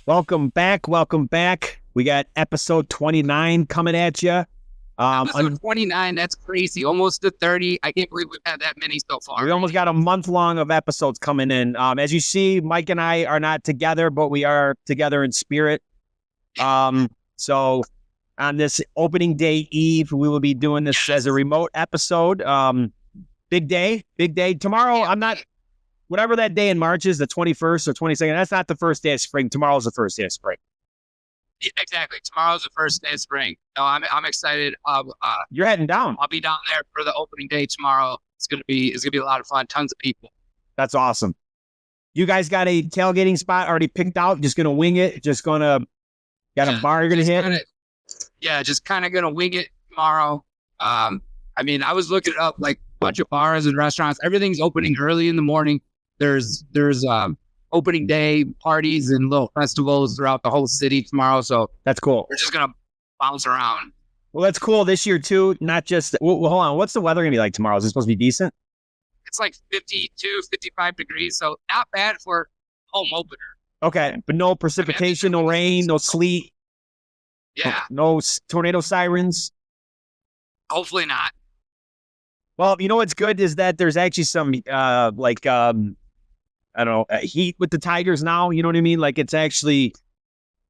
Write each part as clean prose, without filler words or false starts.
Welcome back. Welcome back. We got episode 29 coming at you. Episode 29, that's crazy. Almost to 30. I can't believe we've had that many so far. We almost got a month long of episodes coming in. As you see, Mike and I are not together, but we are together in spirit. So on this opening day eve, we will be doing this as a remote episode. Big day. Tomorrow, I'm not, whatever that day in March is, the 21st or 22nd, that's not the first day of spring. Tomorrow's the first day of spring. Yeah, exactly. Tomorrow's the first day of spring. No, I'm excited. You're heading down. I'll be down there for the opening day tomorrow. It's gonna be a lot of fun. Tons of people. That's awesome. You guys got a tailgating spot already picked out? Just gonna wing it? Got a bar you're gonna hit? Just kind of gonna wing it tomorrow. I was looking up like a bunch of bars and restaurants. Everything's opening early in the morning. There's opening day parties and little festivals throughout the whole city tomorrow. So that's cool. We're just going to bounce around. Well, that's cool this year too. Not just, hold on. What's the weather going to be like tomorrow? Is it supposed to be decent? It's like 52, 55 degrees. So not bad for home opener. Okay. But no precipitation, no rain, no sleet. Yeah. No tornado sirens. Hopefully not. Well, you know what's good is that there's actually some I don't know, heat with the Tigers now. You know what I mean? Like, it's actually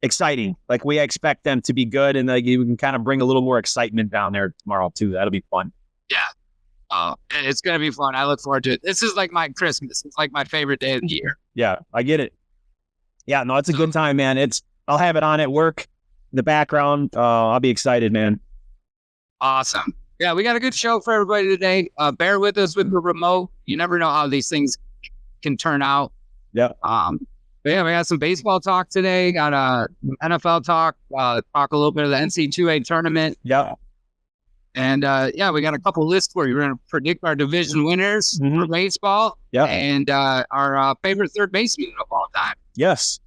exciting. Like, we expect them to be good, and like you can kind of bring a little more excitement down there tomorrow too. That'll be fun. Yeah. It's going to be fun. I look forward to it. This is like my Christmas. It's like my favorite day of the year. Yeah, I get it. Yeah, no, it's a good time, man. I'll have it on at work in the background. I'll be excited, man. Awesome. Yeah, we got a good show for everybody today. Bear with us with the remote. You never know how these things can turn out. Yeah. We got some baseball talk today. Got NFL talk. Talk a little bit of the NC2A tournament. Yeah. And we got a couple lists where you're going to predict our division winners for baseball. Yeah. And our favorite third baseman of all time. Yes.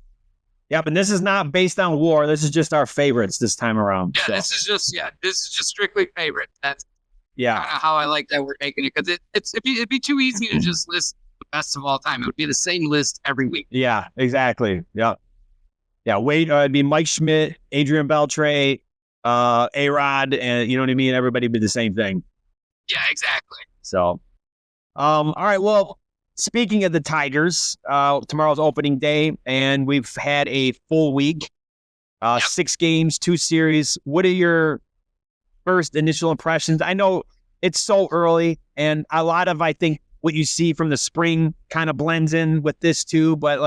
Yeah, but this is not based on war. This is just our favorites this time around. Yeah, so. This is just strictly favorite. That's kind of how I like that we're making it, because it'd be too easy to just list the best of all time. It would be the same list every week. Yeah, exactly. Yeah. It'd be Mike Schmidt, Adrian Beltre, A-Rod, and you know what I mean? Everybody would be the same thing. Yeah, exactly. So, all right. Well, speaking of the Tigers, tomorrow's opening day, and we've had a full week, 6 games, 2 series. What are your first initial impressions? I know it's so early, and a lot of, I think, what you see from the spring kind of blends in with this too, but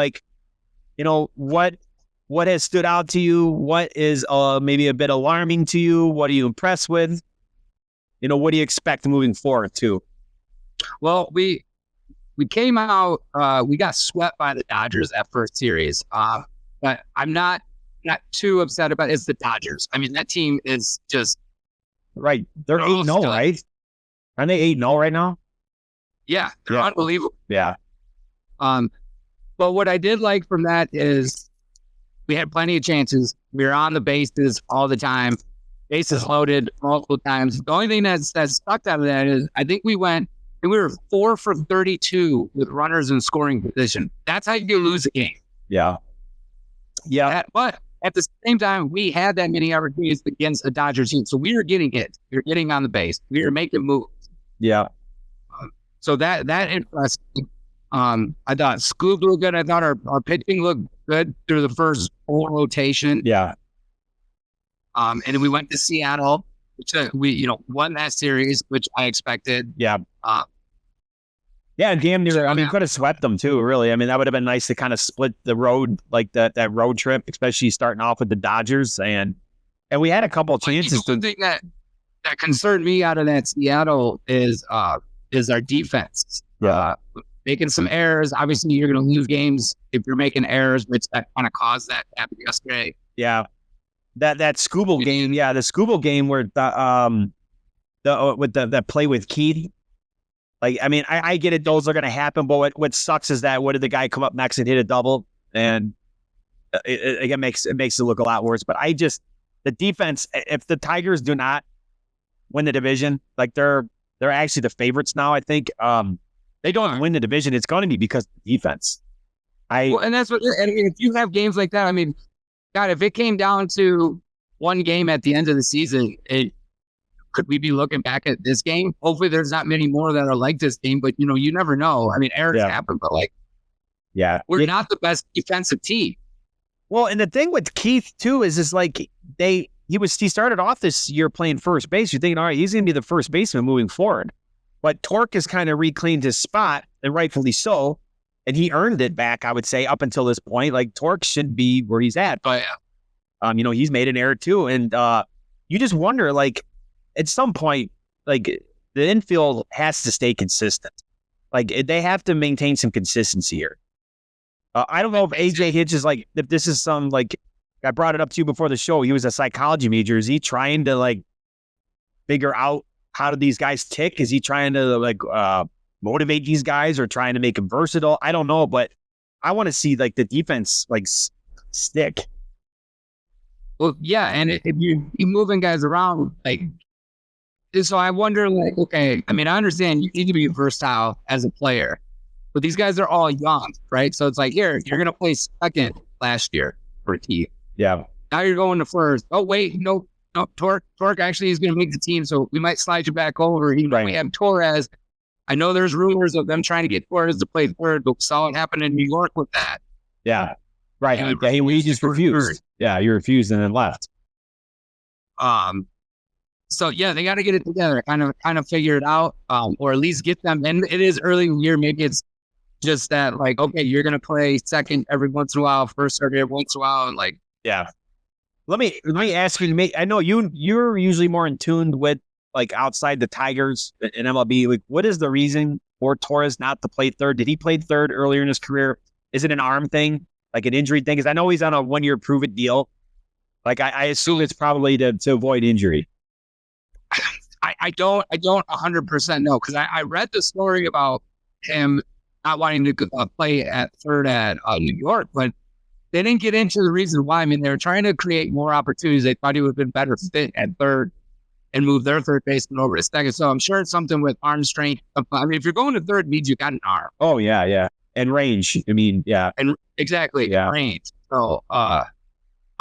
what has stood out to you? What is maybe a bit alarming to you? What are you impressed with? What do you expect moving forward too? Well, we came out, we got swept by the Dodgers that first series. But I'm not too upset about it. It's the Dodgers. I mean, that team is just right. They're 8-0, right? Aren't they 8-0 right now? Yeah, they're unbelievable. Yeah. But what I did like from that is we had plenty of chances. We were on the bases all the time. Bases loaded multiple times. The only thing that's stuck out of that is I think we were 4 for 32 with runners in scoring position. That's how you lose a game. Yeah. But at the same time, we had that many opportunities against the Dodgers team. So we were getting hit. We were getting on the base. We were making moves. Yeah. So that impressed me. I thought Scoob looked good. I thought our pitching looked good through the first full rotation. Yeah. And then we went to Seattle, which we won that series, which I expected. Yeah. Damn near. I mean, could have swept them too, really. I mean, that would have been nice to kind of split the road, like that road trip, especially starting off with the Dodgers. And we had a couple of chances. The thing that concerned me out of that Seattle is our defense. Yeah. Making some errors. Obviously, you're going to lose games if you're making errors, which that kind of caused that to happen yesterday. Yeah. That Scooble game. Yeah. The Scooble game where the play with Keith. Like, I mean, I get it. Those are going to happen. But what sucks is that what did the guy come up next and hit a double? And it makes it look a lot worse. But the defense, if the Tigers do not win the division, like they're actually the favorites now, I think. They don't win the division, it's going to be because of the defense. And that's what. And I mean, if you have games like that, I mean, God, if it came down to one game at the end of the season, could we be looking back at this game? Hopefully there's not many more that are like this game, but you never know. I mean, errors happen, but we're not the best defensive team. Well, and the thing with Keith too is like he started off this year playing first base. You're thinking, all right, he's going to be the first baseman moving forward. But Torque has kind of reclaimed his spot, and rightfully so. And he earned it back, I would say, up until this point. Like, Torque should be where he's at. But, he's made an error too. And you just wonder, like, at some point, like, the infield has to stay consistent. Like, they have to maintain some consistency here. I don't know if AJ Hitch is like, if this is some, like, I brought it up to you before the show. He was a psychology major. Is he trying to, like, figure out how do these guys tick? Is he trying to, like, motivate these guys or trying to make them versatile? I don't know, but I want to see, like, the defense, like, stick. Well, yeah, and if you're moving guys around, like, so I wonder, like, okay, I mean, I understand you need to be versatile as a player, but these guys are all young, right? So it's like, here, you're going to play second last year for a team. Yeah. Now you're going to first. Oh, wait, no, Torque actually is going to make the team, so we might slide you back over. Even though we have Torres. I know there's rumors of them trying to get Torres to play third, but we saw what happened in New York with that. Yeah. Right. He just refused. Yeah, he refused and then left. So yeah, they got to get it together, kind of figure it out, or at least get them. And it is early in the year. Maybe it's just that, like, okay, you're gonna play second every once in a while, first every once in a while, and like, yeah. Let me ask you. I know you're usually more in tune with, like, outside the Tigers in MLB. Like, what is the reason for Torres not to play third? Did he play third earlier in his career? Is it an arm thing, like an injury thing? Because I know he's on a 1-year prove-it deal. Like, I assume it's probably to avoid injury. I don't 100% know, because I read the story about him not wanting to play at third at New York, but they didn't get into the reason why. I mean, they were trying to create more opportunities. They thought he would have been better fit at third and move their third baseman over to second. So I'm sure it's something with arm strength. I mean, if you're going to third, it means you got an arm. Oh yeah, and range. I mean, yeah, and exactly, range. So I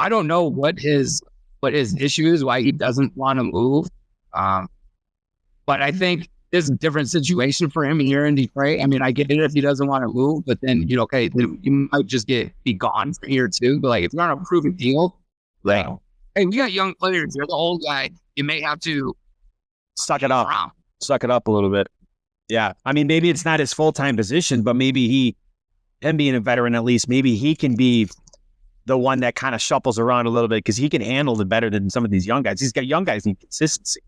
don't know what his issue is, why he doesn't want to move. But I think it's a different situation for him here in Detroit. I mean, I get it if he doesn't want to move, but then, you might just be gone for here too. But like, if you're on a proven deal, like, hey, we got young players. You're the old guy. You may have to suck it up a little bit. Yeah. I mean, maybe it's not his full-time position, but maybe him being a veteran, at least, maybe he can be the one that kind of shuffles around a little bit, because he can handle it better than some of these young guys. He's got young guys need consistency.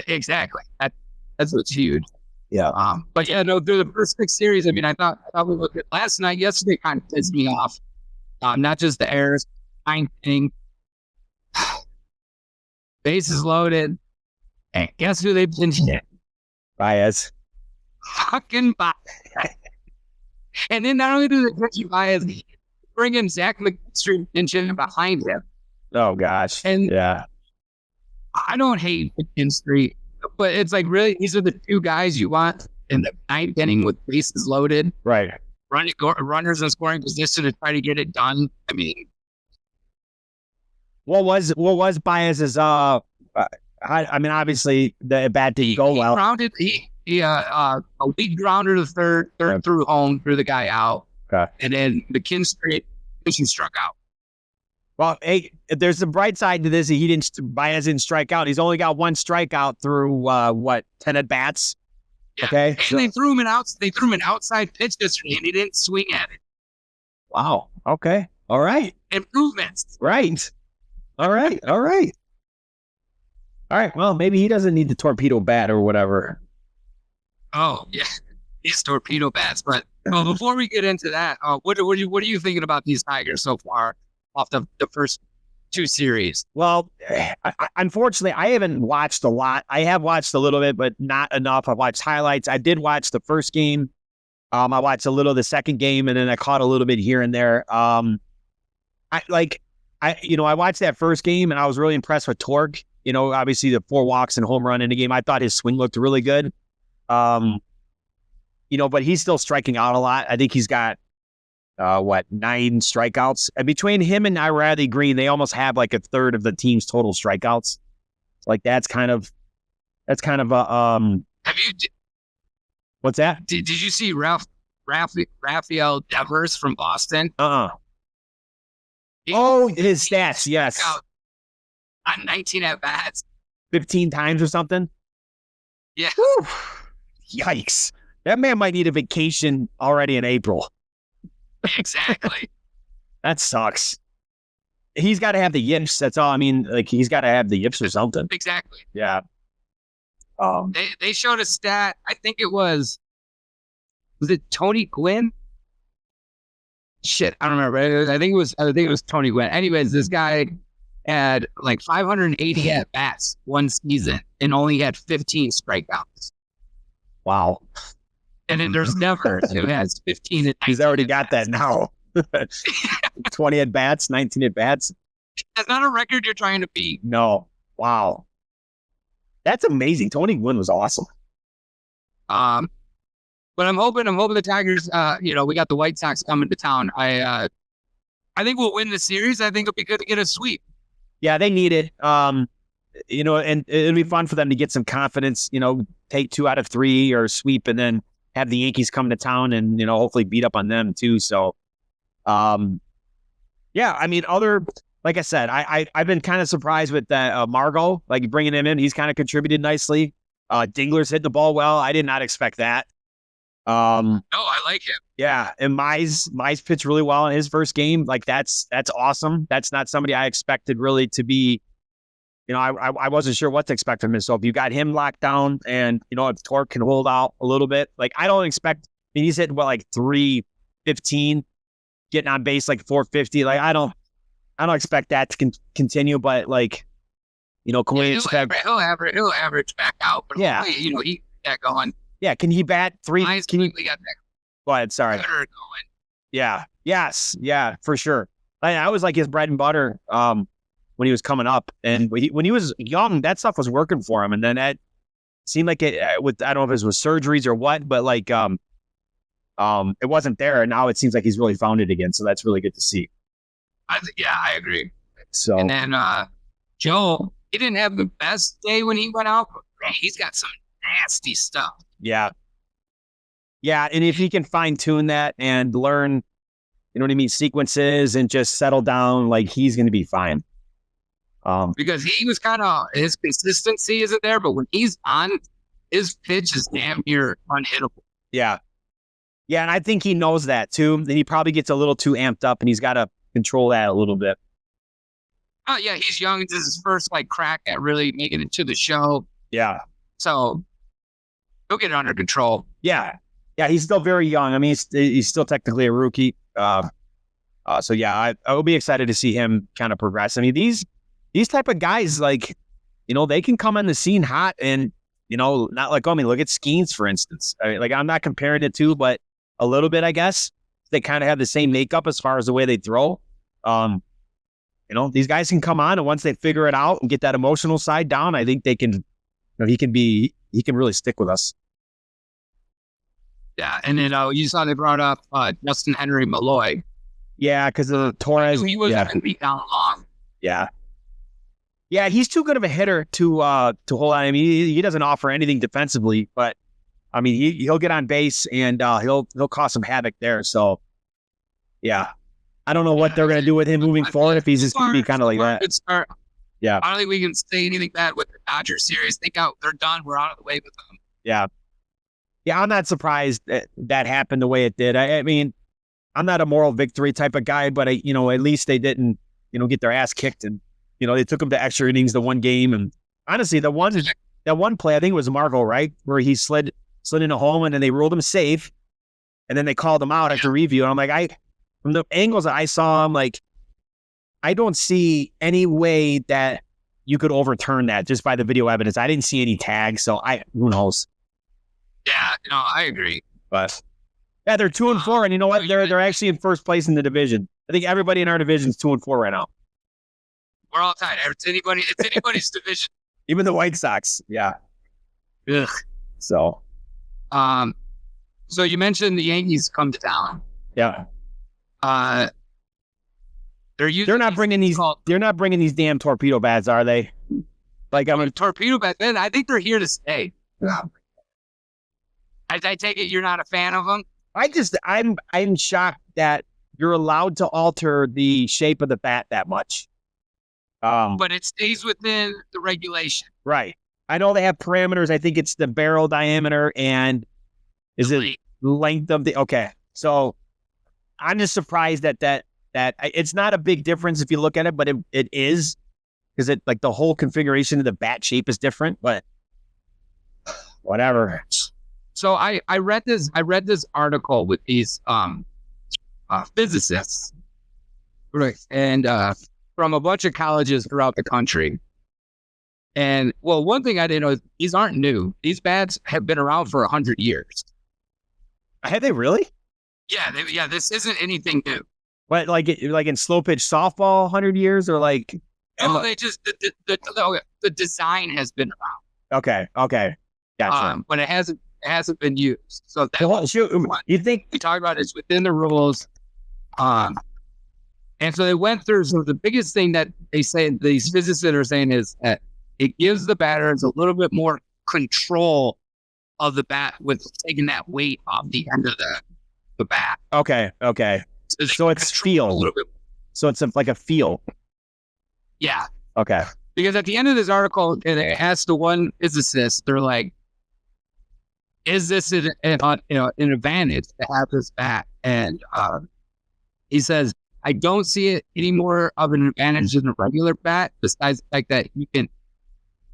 Exactly. That's what's huge. Yeah. But yeah, no, through the first 6 series, I mean, I thought we looked at yesterday kind of pissed me off. Not just the errors, ninth inning, bases loaded, and guess who they pinched hit? Baez. Fucking Baez. And then not only do they pinch Baez, bring in Zach McKinstry and him behind him. Oh gosh. And yeah, I don't hate McKinstry, but it's like, really, these are the two guys you want in the ninth inning with bases loaded, right? Runners in scoring position to try to get it done. I mean, what was Baez's? I mean, obviously the bat didn't go well. Grounded. A lead grounder to third through home, threw the guy out. Okay. And then McKinstry struck out. Well, hey, there's a bright side to this. Baez didn't strike out. He's only got 1 strikeout through 10 at bats. Yeah. Okay. And they threw him an outside pitch yesterday, and he didn't swing at it. Wow. Okay. All right. Improvements. Right. All right. Well, maybe he doesn't need the torpedo bat or whatever. Oh yeah, these torpedo bats. But before we get into that, what are you thinking about these Tigers so far off the first 2 series? Well, unfortunately, I haven't watched a lot. I have watched a little bit, but not enough. I watched highlights. I did watch the first game. I watched a little of the second game, and then I caught a little bit here and there. I watched that first game, and I was really impressed with Torque. Obviously the 4 walks and home run in the game. I thought his swing looked really good. But he's still striking out a lot. I think he's got 9 strikeouts. And between him and Riley Green, they almost have like a third of the team's total strikeouts. Like that's kind of a Have you? What's that? Did you see Rafael Devers from Boston? Oh, his stats, yes. On 19 at bats. 15 times or something? Yeah. Whew. Yikes. That man might need a vacation already in April. Exactly. That sucks. He's got to have the yips. That's all. I mean, like, he's got to have the yips or something. Exactly. Yeah. They showed a stat. I think it was it Tony Gwynn? Shit, I don't remember. I think it was Tony Gwynn. Anyways, this guy had like 580 at bats one season and only had 15 strikeouts. Wow. And then there's never who has 15. He's already got that now. 20 at bats, 19 at bats. That's not a record you're trying to beat. No. Wow. That's amazing. Tony Gwynn was awesome. But I'm hoping the Tigers, we got the White Sox coming to town. I think we'll win the series. I think it'll be good to get a sweep. Yeah, they need it. And it'll be fun for them to get some confidence, take 2 out of 3 or sweep and then have the Yankees come to town and, hopefully beat up on them too. So, yeah, I mean, like I said, I've been kind of surprised with that Margot, like bringing him in. He's kind of contributed nicely. Dingler's hitting the ball well. I did not expect that. I like him. Yeah, and Mize pitched really well in his first game. Like that's awesome. That's not somebody I expected really to be. I wasn't sure what to expect from him. So if you got him locked down, and if Torque can hold out a little bit, like I don't expect. I mean, he's hitting like 315, getting on base like 450. Like I don't expect that to continue. But like, can we expect he'll average back out? But yeah, he get that going. Yeah, can he bat 3? Can he got that? Go ahead. Sorry. Going. Yeah. Yes. Yeah. For sure. I was like his bread and butter when he was coming up, and when he was young, that stuff was working for him. And then that seemed like it. I don't know if it was surgeries or what, but like it wasn't there, and now it seems like he's really found it again. So that's really good to see. I agree. So and then Joe, he didn't have the best day when he went out, but man, he's got some nasty stuff. Yeah. Yeah. And if he can fine tune that and learn, sequences and just settle down, like he's going to be fine. Because he was his consistency isn't there, but when he's on, his pitch is damn near unhittable. Yeah. Yeah. And I think he knows that too. Then he probably gets a little too amped up and he's got to control that a little bit. Oh yeah. He's young. This is his first crack at really making it to the show. Yeah. So he'll get it under control. Yeah. Yeah, he's still very young. I mean, he's still technically a rookie. So yeah, I will be excited to see him kind of progress. I mean, these type of guys, like, they can come on the scene hot and, not like, look at Skeens, for instance. I mean, like, I'm not comparing it to, but a little bit, I guess. They kind of have the same makeup as far as the way they throw. These guys can come on, and once they figure it out and get that emotional side down, I think they can, he can really stick with us. Yeah, and then you saw they brought up Justin Henry Malloy. Yeah, because of Torres. He wasn't going to be down long. Yeah. Yeah, he's too good of a hitter to hold on. I mean, he doesn't offer anything defensively, but I mean, he'll get on base and he'll cause some havoc there. So, yeah, I don't know what they're going to do with him moving forward if he's just going to be kind of like that. Yeah, I don't think we can say anything bad with the Dodgers series. They're done. We're out of the way with them. Yeah. Yeah, I'm not surprised that happened the way it did. I mean, I'm not a moral victory type of guy, but at least they didn't, get their ass kicked, and they took them to extra innings the one game. And honestly, that one play, I think it was Margot, right, where he slid in a home, and then they ruled him safe, and then they called him out after review. And I'm like, from the angles that I saw him, like, I don't see any way that you could overturn that just by the video evidence. I didn't see any tags, so who knows. Yeah, I agree. But yeah, they're 2-4, and you know what? They're actually in first place in the division. I think everybody in our division is 2-4 right now. We're all tied. It's anybody's division. Even the White Sox. Yeah. Ugh. So you mentioned the Yankees come to town. Yeah. They're not bringing these. They're not bringing these damn torpedo bats, are they? Like I'm a torpedo bat. Then I think they're here to stay. I take it you're not a fan of them. I'm shocked that you're allowed to alter the shape of the bat that much. But it stays within the regulation. Right. I know they have parameters. I think it's the barrel diameter and is it length of the. Okay. So I'm just surprised that it's not a big difference if you look at it, but it is, because it, like, the whole configuration of the bat shape is different, but whatever. So I read this article with these physicists, right, and from a bunch of colleges throughout the country. And well, one thing I didn't know is these aren't new. These bats have been around for 100 years. Have they really? Yeah, this isn't anything new. What, like in slow pitch softball, 100 years, or like? No, they just the design has been around. Okay, gotcha. But it hasn't been used. So you think we talk about it's within the rules. And so they went through. So the biggest thing that they say, these physicists are saying, is that it gives the batters a little bit more control of the bat with taking that weight off the end of the bat. Okay. So it's feel. A little bit. So it's like a feel. Yeah. Okay. Because at the end of this article, it asks the one physicist, they're like, is this an advantage to have this bat? And he says, I don't see it any more of an advantage than a regular bat, besides the fact that you can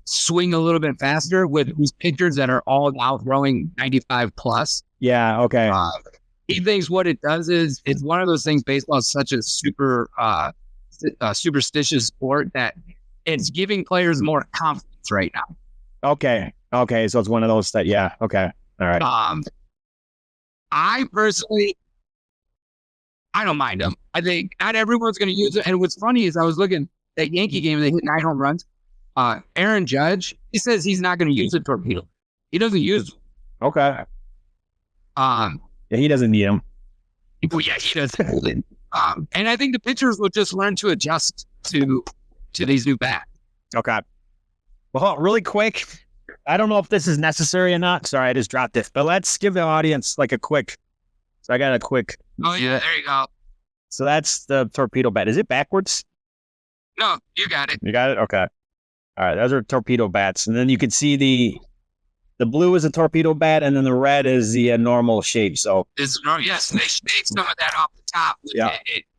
swing a little bit faster with these pitchers that are all now throwing 95 plus. Yeah, okay. He thinks what it does is it's one of those things. Baseball is such a super superstitious sport that it's giving players more confidence right now. Okay. So it's one of those that, yeah. Okay. All right. I personally, I don't mind them. I think not everyone's going to use it. And what's funny is I was looking at that Yankee game, they hit 9 home runs. Aaron Judge, he says he's not going to use a torpedo. He doesn't use them. Okay. Yeah, he doesn't need them. Well, yeah, he doesn't. And I think the pitchers will just learn to adjust to these new bats. Okay. Well, really quick, I don't know if this is necessary or not. Sorry, I just dropped it. But let's give the audience like a quick. So I got a quick. Oh, yeah, there you go. So that's the torpedo bat. Is it backwards? No, you got it. You got it? Okay. All right, those are torpedo bats. And then you can see the blue is a torpedo bat, and then the red is the normal shape. So yes, they take some of that off the top. Yeah.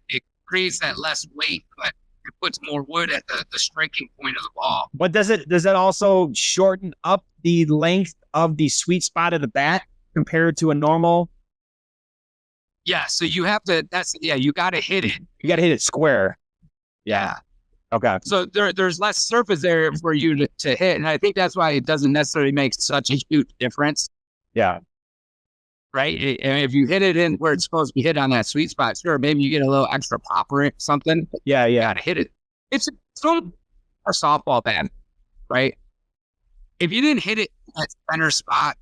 It creates that less weight, but it puts more wood at the striking point of the ball. But does that also shorten up the length of the sweet spot of the bat compared to a normal? Yeah, so you have to. You got to hit it. You got to hit it square. Yeah. Okay. So there's less surface area for you to hit, and I think that's why it doesn't necessarily make such a huge difference. Yeah. Right. And if you hit it in where it's supposed to be hit on that sweet spot, sure, maybe you get a little extra pop or something. Yeah. You got to hit it. It's from a softball bat, right? If you didn't hit it at center spot,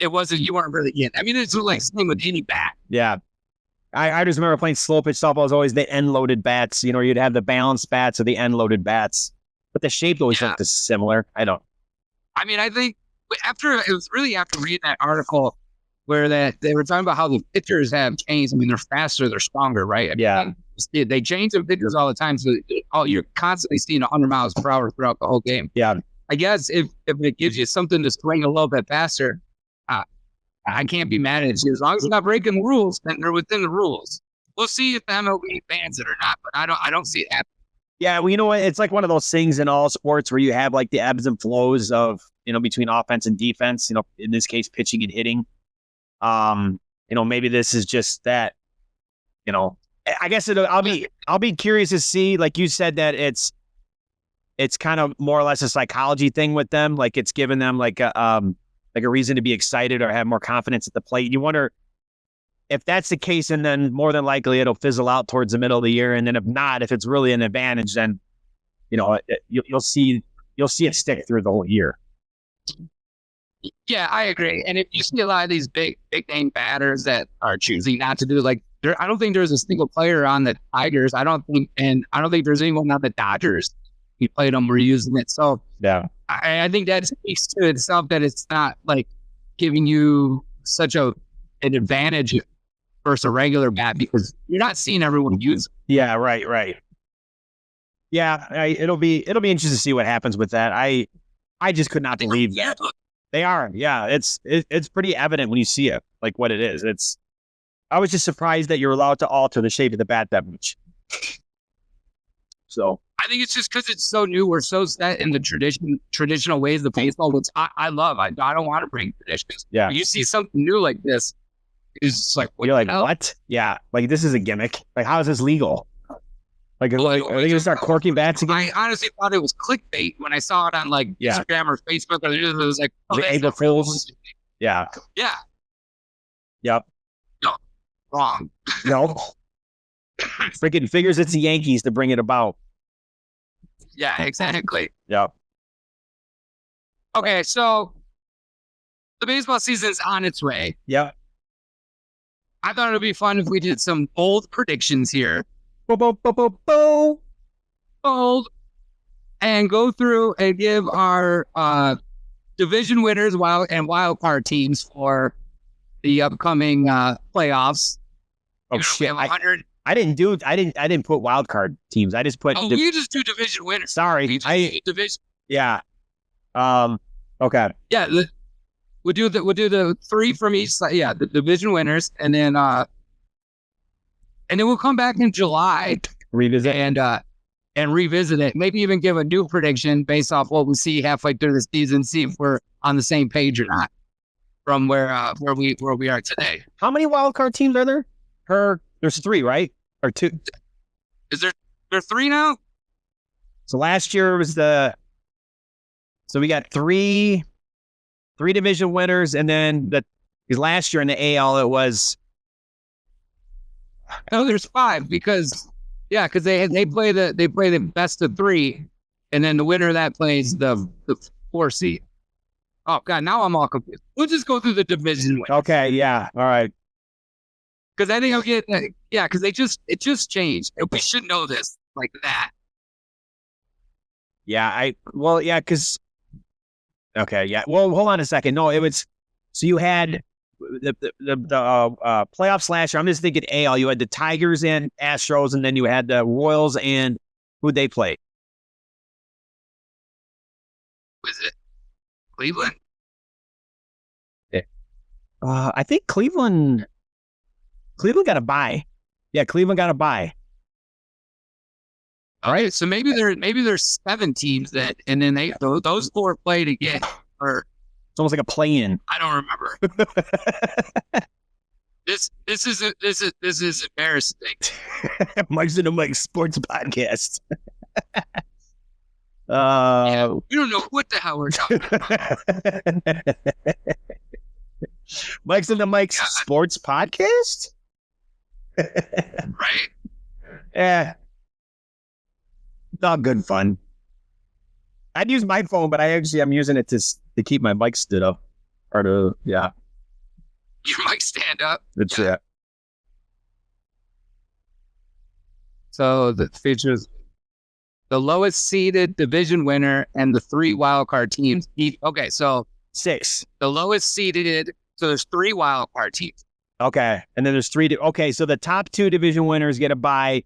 you weren't really in. I mean, it's like same with any bat. Yeah. I just remember playing slow pitch softball was always the end loaded bats. You know, you'd have the balanced bats or the end loaded bats, but the shape always looked similar. I mean, I think after reading that article where they were talking about how the pitchers have changed. I mean, they're faster, they're stronger, right? I mean, yeah. They change the pitchers all the time. So you're constantly seeing 100 miles per hour throughout the whole game. Yeah. I guess if it gives you something to swing a little bit faster, I can't be mad at you. As long as they're not breaking the rules, then they're within the rules. We'll see if the MLB bans it or not, but I don't see it happening. Yeah, well, you know what? It's like one of those things in all sports where you have like the ebbs and flows of, between offense and defense, in this case, pitching and hitting. Maybe this is just that, I guess I'll be curious to see, like you said, that it's kind of more or less a psychology thing with them. Like it's given them like a reason to be excited or have more confidence at the plate. You wonder if that's the case, and then more than likely it'll fizzle out towards the middle of the year. And then if not, if it's really an advantage, then, you'll see it stick through the whole year. Yeah, I agree. And if you see a lot of these big name batters that are choosing not to do, like I don't think there's a single player on the Tigers. I don't think there's anyone on the Dodgers. He played them, we're using it. So Yeah. I think that speaks to itself that it's not like giving you such an advantage versus a regular bat because you're not seeing everyone use it. Yeah, right. Yeah, it'll be interesting to see what happens with that. I just could not believe that. They are. Yeah, it's pretty evident when you see it, like what it is. I was just surprised that you're allowed to alter the shape of the bat that much. So I think it's just because it's so new. We're so set in the traditional ways of baseball, which I love. I don't want to bring traditions. Yeah. When you see something new like this, it's like, you're like, what? Yeah. Like, this is a gimmick. Like, how is this legal? Like, are they going to start corking bats again? I honestly thought it was clickbait when I saw it on like Instagram or Facebook. Or it was like, the April Fools. Yeah. Yeah. Yep. No. Wrong. No. Freaking figures it's the Yankees to bring it about. Yeah, exactly. Yep. Okay, so the baseball season's on its way. Yep. I thought it would be fun if we did some bold predictions here. Bold. And go through and give our division winners wild card teams for the upcoming playoffs. Oh shit! I didn't put wild card teams. I just put. Oh, you just do division winners. Sorry, division. Yeah. Okay. Yeah. We'll do the three from each side. Yeah, the division winners, and then we'll come back in July, revisit and revisit it. Maybe even give a new prediction based off what we see halfway through the season. See if we're on the same page or not from where we are today. How many wild card teams are there? There's 3, right? Or 2? Is there 3 now? So last year was so we got 3 division winners, and then because last year in the AL it was. No, there's 5 because they play the best of 3, and then the winner of that plays the 4 seed. Oh God, now I'm all confused. We'll just go through the division winners. Okay, yeah, all right. Because I think I'll get because it just changed. We should know this like that. Yeah, because. Okay, yeah. Well, hold on a second. No, it was. So you had the playoffs last year. I'm just thinking AL. You had the Tigers and Astros, and then you had the Royals and who'd they play? Was it Cleveland? I think Cleveland got a bye. Yeah, Cleveland got a bye. All right, so maybe there's 7 teams that, and then those 4 played again, or it's almost like a play-in. I don't remember. This is embarrassing. Mike's in the Mike Sports Podcast. Yeah, we don't know what the hell we're talking about. Mike's in the Mike's Sports Podcast. Right? Yeah. Not good fun. I'd use my phone, but I'm using it to keep my mic stood up. Your mic stand up. That's it. So the features the lowest seeded division winner and the 3 wild card teams. Okay, so 6. The lowest seeded. So there's 3 wild card teams. Okay, and then there's 3. Okay, so the top 2 division winners get a bye.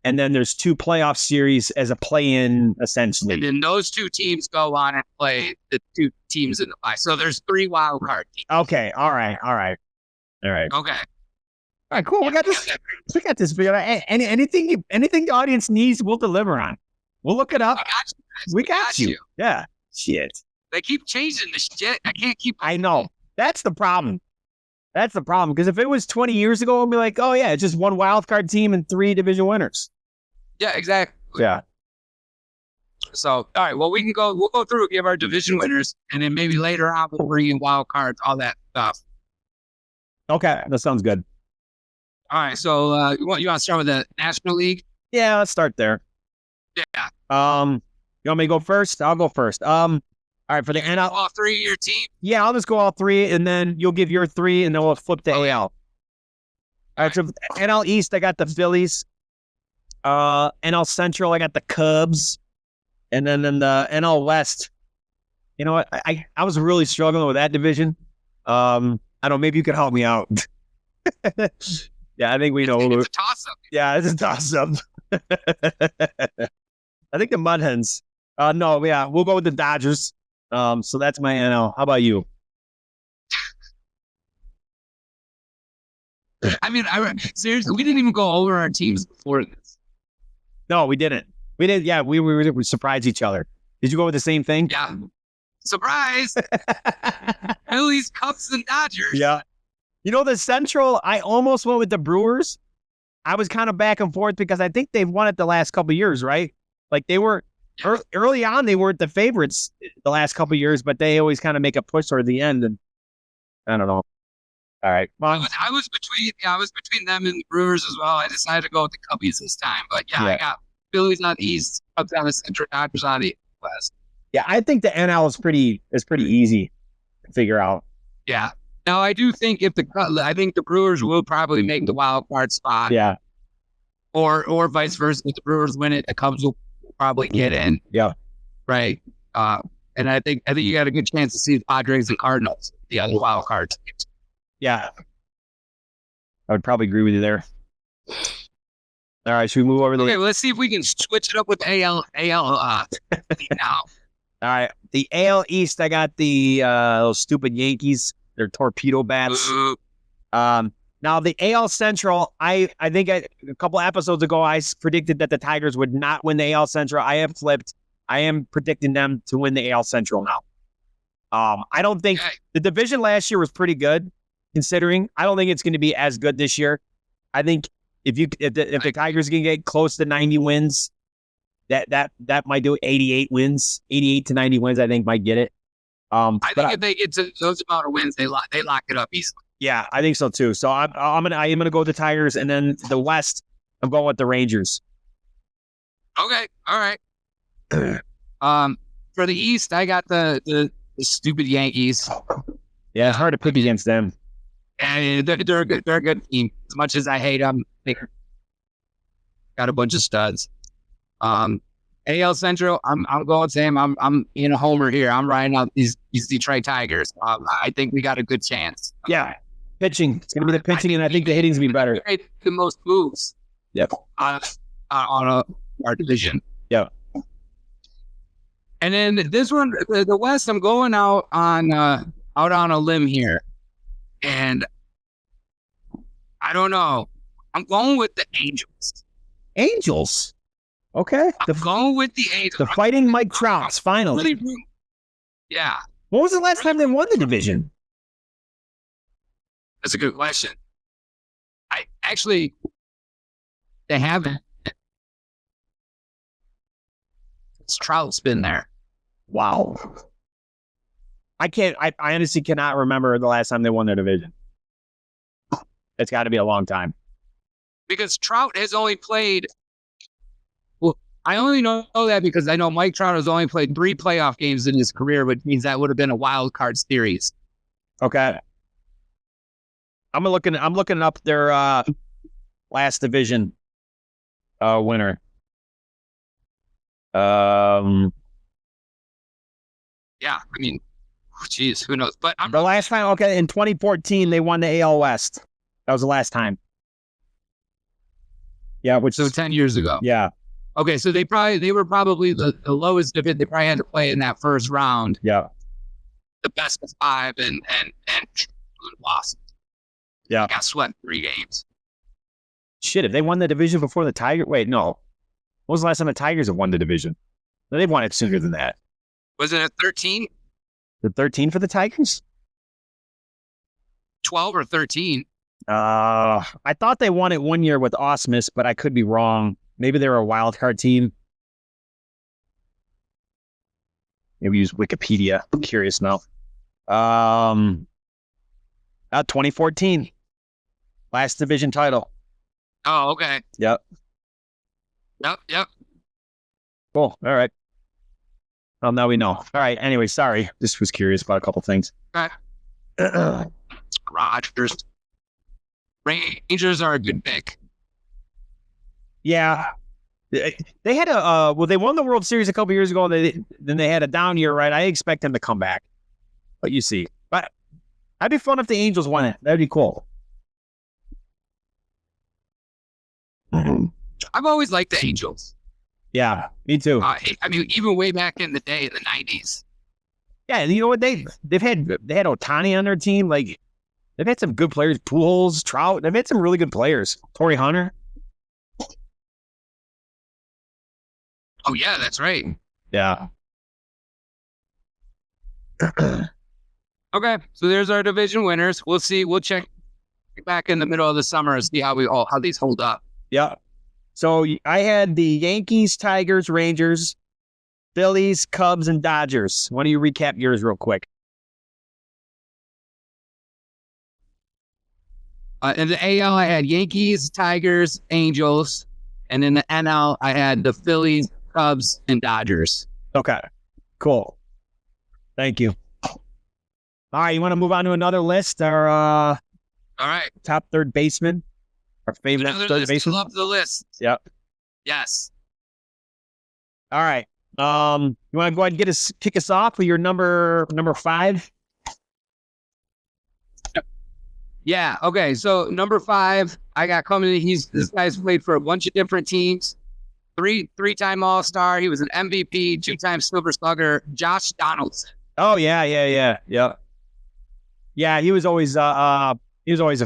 And then there's 2 playoff series as a play-in, essentially. And then those 2 teams go on and play the 2 teams in the bye. So there's 3 wild card teams. Okay. All right. Okay. All right. Cool. We got this figured out. Anything the audience needs, we'll deliver on. We'll look it up. We got you. Yeah. Shit. They keep changing the shit. I can't keep. I know. That's the problem. Because if it was 20 years ago, I'd be like, oh yeah, it's just 1 wild card team and 3 division winners. Yeah, exactly. Yeah. So, all right. Well, we'll go through and give our division winners, and then maybe later on we'll bring in wild cards, all that stuff. Okay, that sounds good. All right. So, you want to start with the National League? Yeah, let's start there. Yeah. You want me to go first? I'll go first. All right, for the NL. All 3 of your team? Yeah, I'll just go all 3, and then you'll give your 3, and then we'll flip to AL. All right, so NL East, I got the Phillies. NL Central, I got the Cubs. And then in the NL West, you know what? I was really struggling with that division. I don't know, maybe you could help me out. Yeah, I think we know. It's a toss-up. Yeah, it's a toss-up. I think the Mud Hens. No, yeah, we'll go with the Dodgers. So that's my NL. How about you? I mean, seriously, we didn't even go over our teams before this. No, we didn't. We didn't. Yeah, we surprised each other. Did you go with the same thing? Yeah. Surprise! Phillies, Cubs, and Dodgers. Yeah. You know, the Central, I almost went with the Brewers. I was kind of back and forth because I think they've won it the last couple of years, right? Like they were early on, they weren't the favorites the last couple of years, but they always kind of make a push toward the end. And I don't know. All right. Well, I was between them and the Brewers as well. I decided to go with the Cubbies this time, but yeah. I got Phillies on the East, Cubs on the Central, Dodgers on the West. Yeah, I think the NL is pretty easy to figure out. Yeah. Now I do think I think the Brewers will probably make the wild card spot. Yeah. Or vice versa. If the Brewers win it, the Cubs will probably get in. Yeah. Right. And I think you got a good chance to see the Padres and Cardinals, the other wild card teams. Yeah. I would probably agree with you there. All right, should we move over to well, let's see if we can switch it up with AL now. All right. The AL East, I got the those stupid Yankees. They're torpedo bats. Now the AL Central, I think a couple episodes ago I predicted that the Tigers would not win the AL Central. I have flipped. I am predicting them to win the AL Central now. I don't think the division last year was pretty good, considering. I don't think it's going to be as good this year. I think if the Tigers can get close to 90 wins, that might do 88 wins, 88 to 90 wins. I think might get it. I think if they get to those amount of wins, they lock it up easily. Yeah, I think so too. So I am gonna go with the Tigers, and then the West, I'm going with the Rangers. Okay, all right. For the East, I got the stupid Yankees. Yeah, it's hard to pick against them. And they're a good team. As much as I hate them, they got a bunch of studs. AL Central, I'm going Sam. I'm in a homer here. I'm riding out these Detroit Tigers. I think we got a good chance. Yeah, pitching. It's gonna be the pitching, and I think the hitting's gonna be better. The most moves. Yep. On our division. Yeah. And then this one, the West, I'm going out on a limb here, and I don't know. I'm going with the Angels. Angels. Okay. I'm going with the Angels. The Fighting Mike Trouts, finally. Yeah. When was the last time they won the division? That's a good question. They haven't. Trout's been there. Wow. I honestly cannot remember the last time they won their division. It's got to be a long time. Because Trout has only played. Well, I only know that because I know Mike Trout has only played 3 playoff games in his career, which means that would have been a wild card series. Okay. I'm looking up their last division winner. Yeah, I mean, geez, who knows? But the last time, in 2014, they won the AL West. That was the last time. Yeah, which so 10 years ago. Yeah. Okay, so they were probably the lowest of it. They probably had to play in that first round. Yeah. The best of 5 and lost. Yeah. They got swept 3 games. Shit, if they won the division before the Tigers, wait, no. When was the last time the Tigers have won the division? No, they've won it sooner than that. Was it a 13? The 13 for the Tigers? 12 or 13. I thought they won it one year with Osmus, but I could be wrong. Maybe they were a wild card team. Maybe use Wikipedia. I'm curious now. 2014. Last division title. Oh, okay. Yep. Yep. Cool. All right. Well, now we know. All right. Anyway, sorry. Just was curious about a couple things. Okay. Rangers are a good pick. Yeah. They had they won the World Series a couple years ago, and then they had a down year, right? I expect them to come back. But you see. But that'd be fun if the Angels won it. That'd be cool. I've always liked the Angels. Yeah, me too. I mean, even way back in the day, in the 90s. Yeah, you know what? They had Ohtani on their team. Like, they've had some good players. Pujols, Trout. They've had some really good players. Torrey Hunter. Oh, yeah, that's right. Yeah. Okay, so there's our division winners. We'll see. We'll check back in the middle of the summer and see how these hold up. Yeah. So I had the Yankees, Tigers, Rangers, Phillies, Cubs, and Dodgers. Why don't you recap yours real quick? In the AL, I had Yankees, Tigers, Angels. And in the NL, I had the Phillies, Cubs, and Dodgers. Okay. Cool. Thank you. All right, you want to move on to another list? Our all right, top third baseman. Our favorite third baseman. Love the list. Yep. Yes. All right. You want to go ahead and kick us off with your number 5? Yeah. Okay. So number 5, I got coming in. This guy's played for a bunch of different teams. Three-time All-Star. He was an MVP, 2-time Silver Slugger. Josh Donaldson. Oh yeah. Yeah, he was always a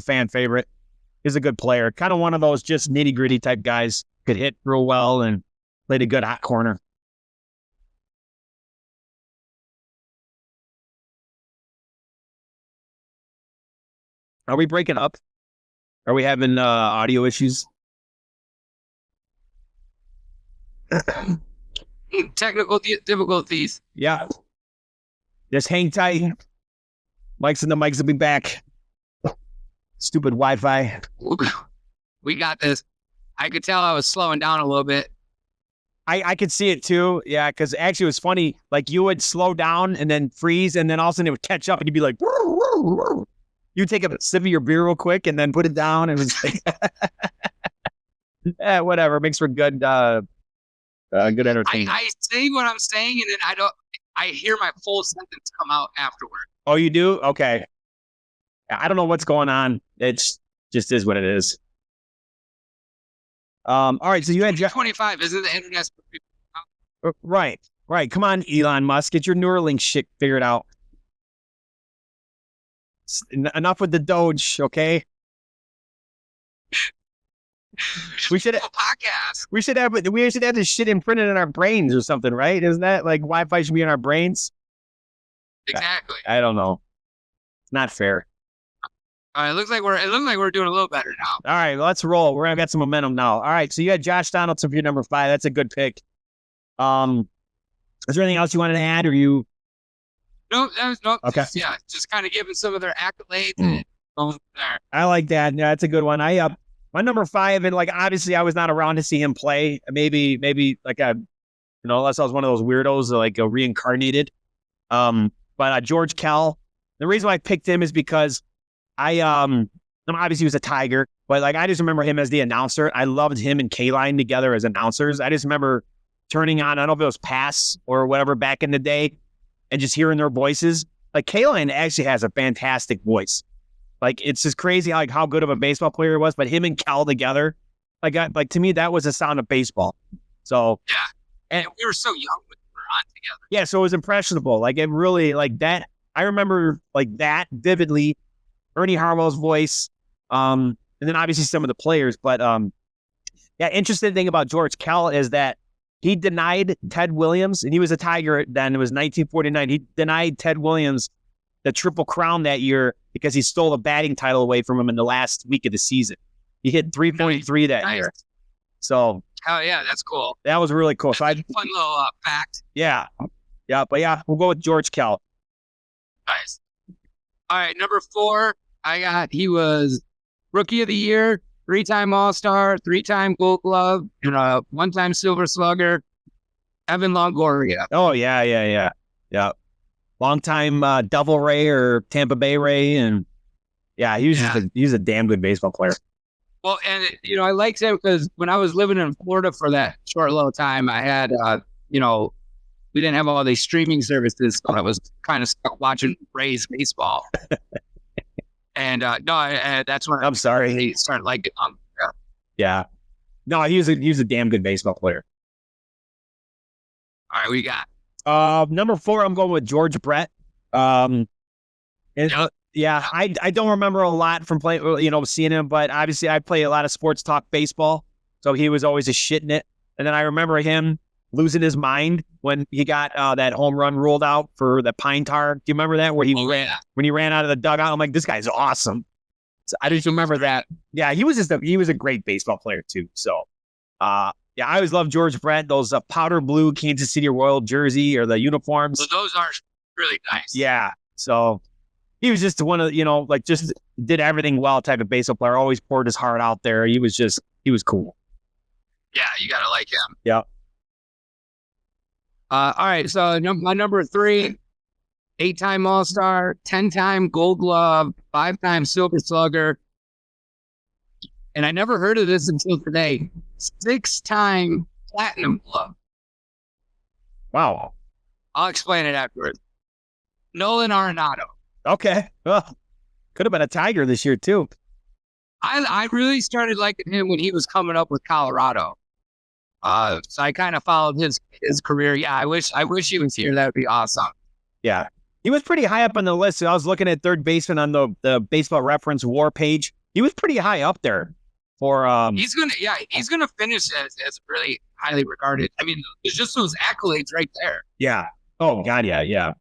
fan favorite. He's a good player. Kind of one of those just nitty-gritty type guys. Could hit real well and played a good hot corner. Are we breaking up? Are we having audio issues? Technical difficulties. Yeah. Just hang tight. Mike's and the mics will be back. Stupid Wi-Fi. We got this. I could tell I was slowing down a little bit. I could see it too. Yeah, because actually it was funny. Like you would slow down and then freeze, and then all of a sudden it would catch up, and you'd be like, woo, woo, woo. You take a sip of your beer real quick and then put it down. It was like, whatever. Makes for good entertainment. I say what I'm saying, and then I hear my full sentence come out afterward. Oh, you do? Okay. I don't know what's going on. It's just is what it is. All right. So you had 25, isn't the internet? Right. Come on, Elon Musk, get your Neuralink shit figured out. Enough with the Doge, okay? We should have podcast. We should have this shit imprinted in our brains or something, right? Isn't that like Wi-Fi should be in our brains? Exactly. I don't know. It's not fair. All right, it looks like we're doing a little better now. All right, let's roll. We're gonna get some momentum now. All right, so you had Josh Donaldson for your number 5. That's a good pick. Is there anything else you wanted to add, or you? No. Okay. Just kind of giving some of their accolades and going there. I like that. Yeah, that's a good one. My number 5, and like obviously I was not around to see him play. Maybe like unless I was one of those weirdos like reincarnated. But George Kell. The reason why I picked him is because obviously he was a Tiger, but like I just remember him as the announcer. I loved him and K-Line together as announcers. I just remember turning on, I don't know if it was Pass or whatever back in the day, and just hearing their voices. Like K-Line actually has a fantastic voice. Like it's just crazy like how good of a baseball player he was, but him and Cal together, like to me that was the sound of baseball. So yeah, and we were so young when we were on together. Yeah, so it was impressionable. Like it really like that. I remember like that vividly. Ernie Harwell's voice, and then obviously some of the players. But interesting thing about George Kell is that he denied Ted Williams, and he was a Tiger then. It was 1949. He denied Ted Williams the Triple Crown that year because he stole a batting title away from him in the last week of the season. He hit 3.3 that year. So, oh yeah, that's cool. That was really cool. So fun little fact. Yeah, but we'll go with George Kell. Nice. All right, number 4. He was Rookie of the Year, 3-time All-Star, 3-time Gold Glove, and 1-time Silver Slugger, Evan Longoria. Oh, yeah. Long time Devil Ray or Tampa Bay Ray, and Yeah, he was a damn good baseball player. Well, and I liked him because when I was living in Florida for that short little time, I had we didn't have all these streaming services, so I was kind of stuck watching Braves baseball. And that's when I'm sorry. I started liking him. Yeah. No, he was a damn good baseball player. All right, we got number 4. I'm going with George Brett. Yeah, I don't remember a lot from playing, seeing him, but obviously I play a lot of sports talk baseball, so he was always a shit in it. And then I remember him losing his mind when he got that home run ruled out for the pine tar. Do you remember that when he ran out of the dugout? I'm like, this guy's awesome. So I just remember that. Yeah, he was a great baseball player too. So, yeah, I always loved George Brett. Those powder blue Kansas City Royal jersey or the uniforms. So those are really nice. Yeah. So he was just one of, just did everything well type of baseball player. Always poured his heart out there. He was cool. Yeah, you got to like him. Yeah. All right. So my number 3, 8-time All-Star, 10-time Gold Glove, 5-time Silver Slugger. And I never heard of this until today. 6-time Platinum Glove. Wow. I'll explain it afterwards. Nolan Arenado. Okay. Well, could have been a Tiger this year too. I really started liking him when he was coming up with Colorado. So I kind of followed his career. Yeah, I wish he was here. That would be awesome. Yeah. He was pretty high up on the list. I was looking at third baseman on the Baseball Reference WAR page. He was pretty high up there for he's gonna finish as really highly regarded. I mean, there's just those accolades right there. Yeah. Oh God, yeah.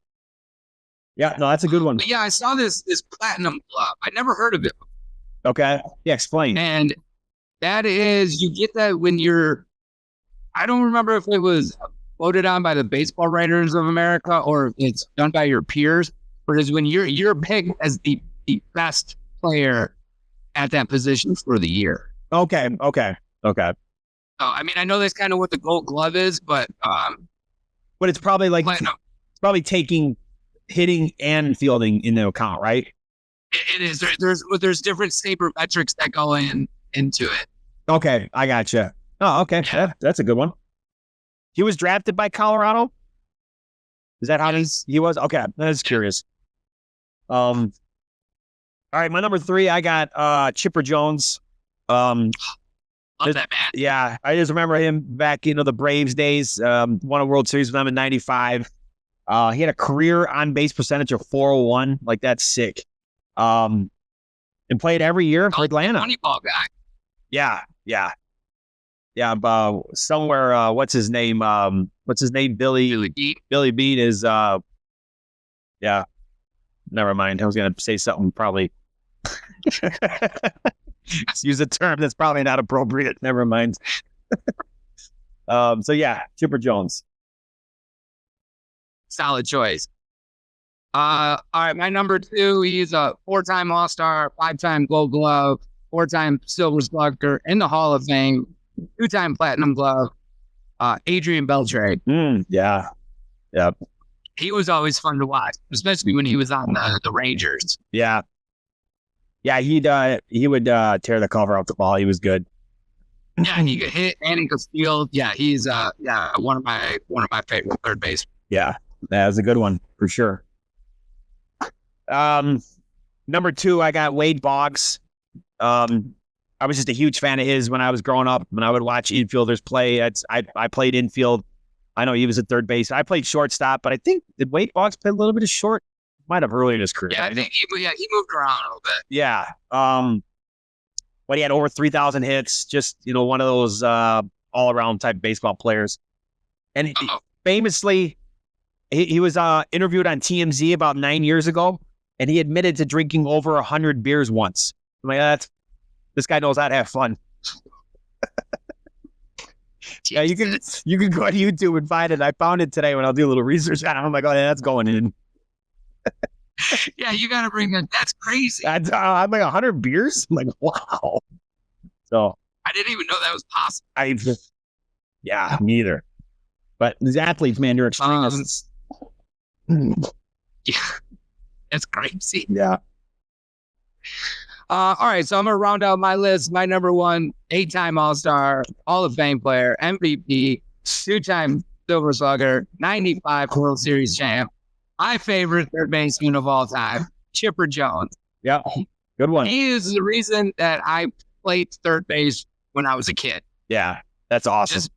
Yeah, no, that's a good one. But yeah, I saw this Platinum Glove. I never heard of it. Okay. Yeah, explain. And that is, you get that when I don't remember if it was voted on by the Baseball Writers of America or if it's done by your peers, but it's when you're picked as the best player at that position for the year. Okay. So, I mean, I know that's kind of what the Gold Glove is, but it's probably like Platinum. It's probably taking hitting and fielding into account, right? It is. There's different sabermetrics that go into it. Okay, I gotcha. Oh, okay. Yeah. That's a good one. He was drafted by Colorado? Is that how he was? Okay, that's curious. All right, my number 3, I got Chipper Jones. Love that man. Yeah, I just remember him back, the Braves days. Won a World Series with them in '95. He had a career on base percentage of 401. Like, that's sick. And played every year for Atlanta. Moneyball guy. Yeah. Somewhere. What's his name? Billy Beat. Billy Beat is. Yeah. Never mind. I was gonna say something probably. Use a term that's probably not appropriate. Never mind. So yeah, Chipper Jones. Solid choice. All right, my number 2, he's a 4-time All-Star, 5-time Gold Glove, 4-time Silver Slugger, in the Hall of Fame, 2-time Platinum Glove, Adrian Beltre. Yeah. He was always fun to watch, especially when he was on the Rangers. Yeah. Yeah, he would tear the cover off the ball. He was good. Yeah, and he could hit and he could field. Yeah, he's one of my favorite third base. Yeah, that was a good one for sure. Number 2, I got Wade Boggs. I was just a huge fan of his when I was growing up. When I would watch infielders play, I played infield. I know he was at third base. I played shortstop, but I think did Wade Boggs play a little bit of short? Might have early in his career. Yeah, I think he moved around a little bit. Yeah. But he had over 3,000 hits. Just one of those all around type baseball players. And famously, he was interviewed on TMZ about 9 years ago, and he admitted to drinking over 100 beers once. I'm like, this guy knows how to have fun. Yeah, you can go on YouTube and find it. I found it today when I'll do a little research on it. I'm like, oh, yeah, that's going in. Yeah, you got to bring that. That's crazy. I'm like 100 beers. I'm like, wow. So I didn't even know that was possible. Yeah, me either. But these athletes, man, they're extremists. Yeah, that's crazy. Yeah. All right, so I'm gonna round out my list. My number one, 8-time All-Star, Hall of Fame player, MVP, 2-time Silver Slugger, 95 World Series champ. My favorite third baseman of all time, Chipper Jones. Yeah, good one. He is the reason that I played third base when I was a kid. Yeah, that's awesome.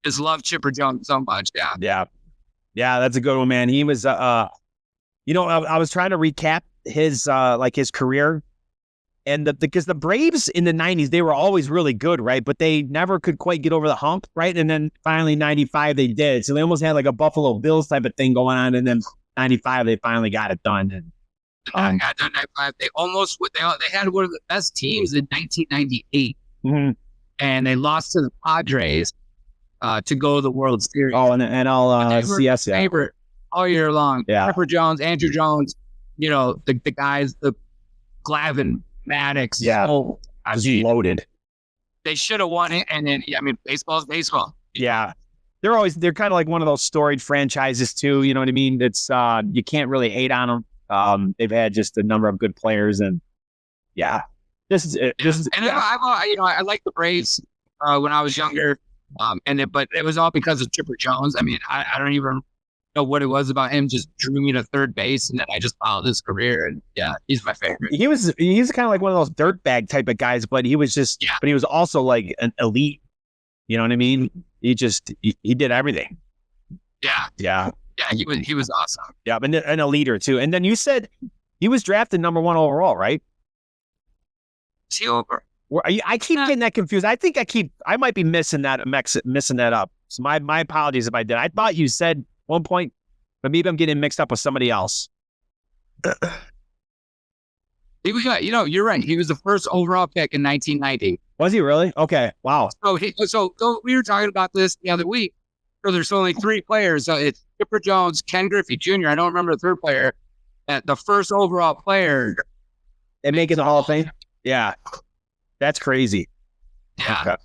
Just love Chipper Jones so much. Yeah, that's a good one, man. He was, I was trying to recap his his career, and because the Braves in the 90s, they were always really good, right? But they never could quite get over the hump, right? And then finally 95 they did. So they almost had like a Buffalo Bills type of thing going on, and then 95 they finally got it done. And got done 95. They had one of the best teams in 1998, and they lost to the Padres to go to the World Series. Oh, and I'll CS favorite all year long. Yeah, Pepper Jones, Andrew Jones, the guys, the Glavine, Maddox. Yeah, loaded. They should have won it, and then baseball is baseball. Yeah, they're kind of like one of those storied franchises too. You know what I mean? It's you can't really hate on them. They've had just a number of good players, and I like the Braves when I was younger, but it was all because of Chipper Jones. I mean, I don't even know what it was about him, just drew me to third base, and then I just followed his career, and he's my favorite. He's kind of like one of those dirtbag type of guys, but he was but he was also like an elite. You know what I mean? He did everything. Yeah. He was awesome. Yeah, and a leader too. And then you said he was drafted number 1 overall, right? Is he over? I keep getting that confused. I might be missing that up. So my apologies if I did. I thought you said one point, but maybe I'm getting mixed up with somebody else. You're right. He was the first overall pick in 1990. Was he really? Okay. Wow. So we were talking about this the other week. So there's only 3 players. It's Chipper Jones, Ken Griffey Jr. I don't remember the third player. The first overall player. And make it the Hall of Fame? Yeah. That's crazy. Yeah. Okay.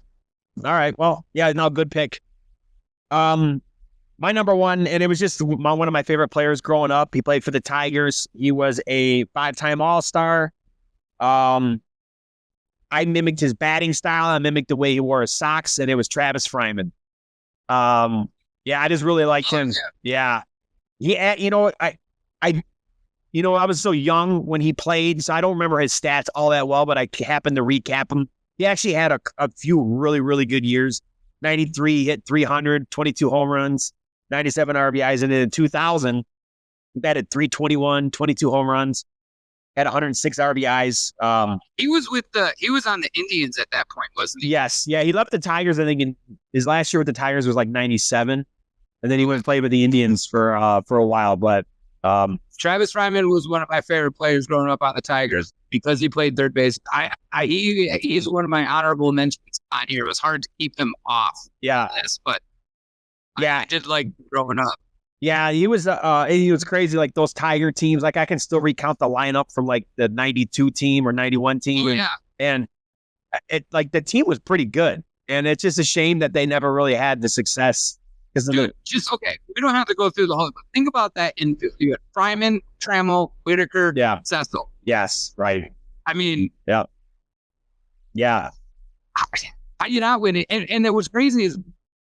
All right. Well, no, good pick. My number one, and it was just one of my favorite players growing up. He played for the Tigers. He was a 5-time All-Star. I mimicked his batting style. I mimicked the way he wore his socks, and it was Travis Fryman. I just really liked him. Yeah. I was so young when he played, so I don't remember his stats all that well, but I happened to recap him. He actually had a few really, really good years. 93, he hit 300, 22 home runs, 97 RBIs, and then in 2000, he batted 321, 22 home runs, had 106 RBIs. He was on the Indians at that point, wasn't he? Yes. Yeah, he left the Tigers, I think, in his last year with the Tigers was like 97, and then he went and played with the Indians for a while, but Travis Fryman was one of my favorite players growing up on the Tigers because he played third base. He's one of my honorable mentions on here. It was hard to keep him off. Yeah. This, but I did like growing up. Yeah, he was crazy. Like those Tiger teams, like I can still recount the lineup from like the 92 team or 91 team. Oh, yeah. And it like the team was pretty good. And it's just a shame that they never really had the success. Dude, okay. We don't have to go through the whole. But think about that. You had Fryman, Trammell, Whitaker, Cecil. Yes, right. I mean, yeah. How do you not win it? And it was crazy is,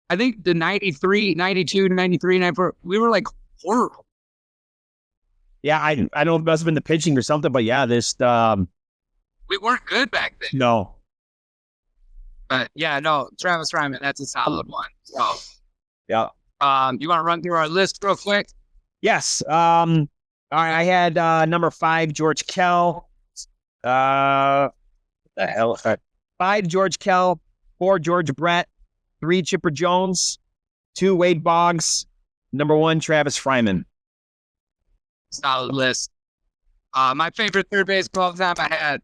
I think the 93, 92, 93, 94, we were like horrible. Yeah, I don't know if it must have been the pitching or something, but yeah, we weren't good back then. No. But Travis Fryman, that's a solid one. So. Yeah. You want to run through our list real quick? Yes. All right. I had number 5, George Kell. What the hell? 5, George Kell. 4, George Brett. 3, Chipper Jones. 2, Wade Boggs. Number 1, Travis Fryman. Solid list. My favorite third base of all time, I had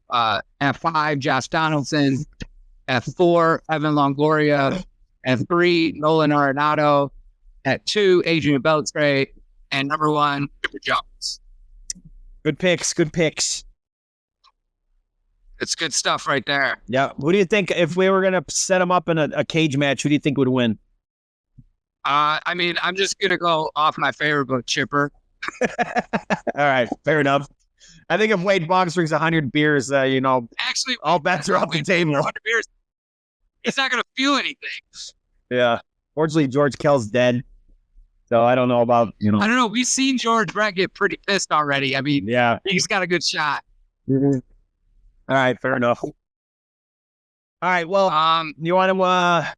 at 5, Josh Donaldson. At 4, Evan Longoria. At 3, Nolan Arenado. At 2, Adrian Beltre. And number 1, Chipper Jones. Good picks. It's good stuff right there. Yeah. Who do you think, if we were going to set them up in a cage match, who do you think would win? I'm just going to go off my favorite book, Chipper. All right. Fair enough. I think if Wade Boggs drinks 100 beers, Actually, all bets are off the table. 100 beers, he's not going to feel anything. Yeah. Fortunately, George Kell's dead. So I don't know about, I don't know. We've seen George Brett get pretty pissed already. I mean, yeah. he's got a good shot. Mm-hmm. All right. Fair enough. All right. Well, you want to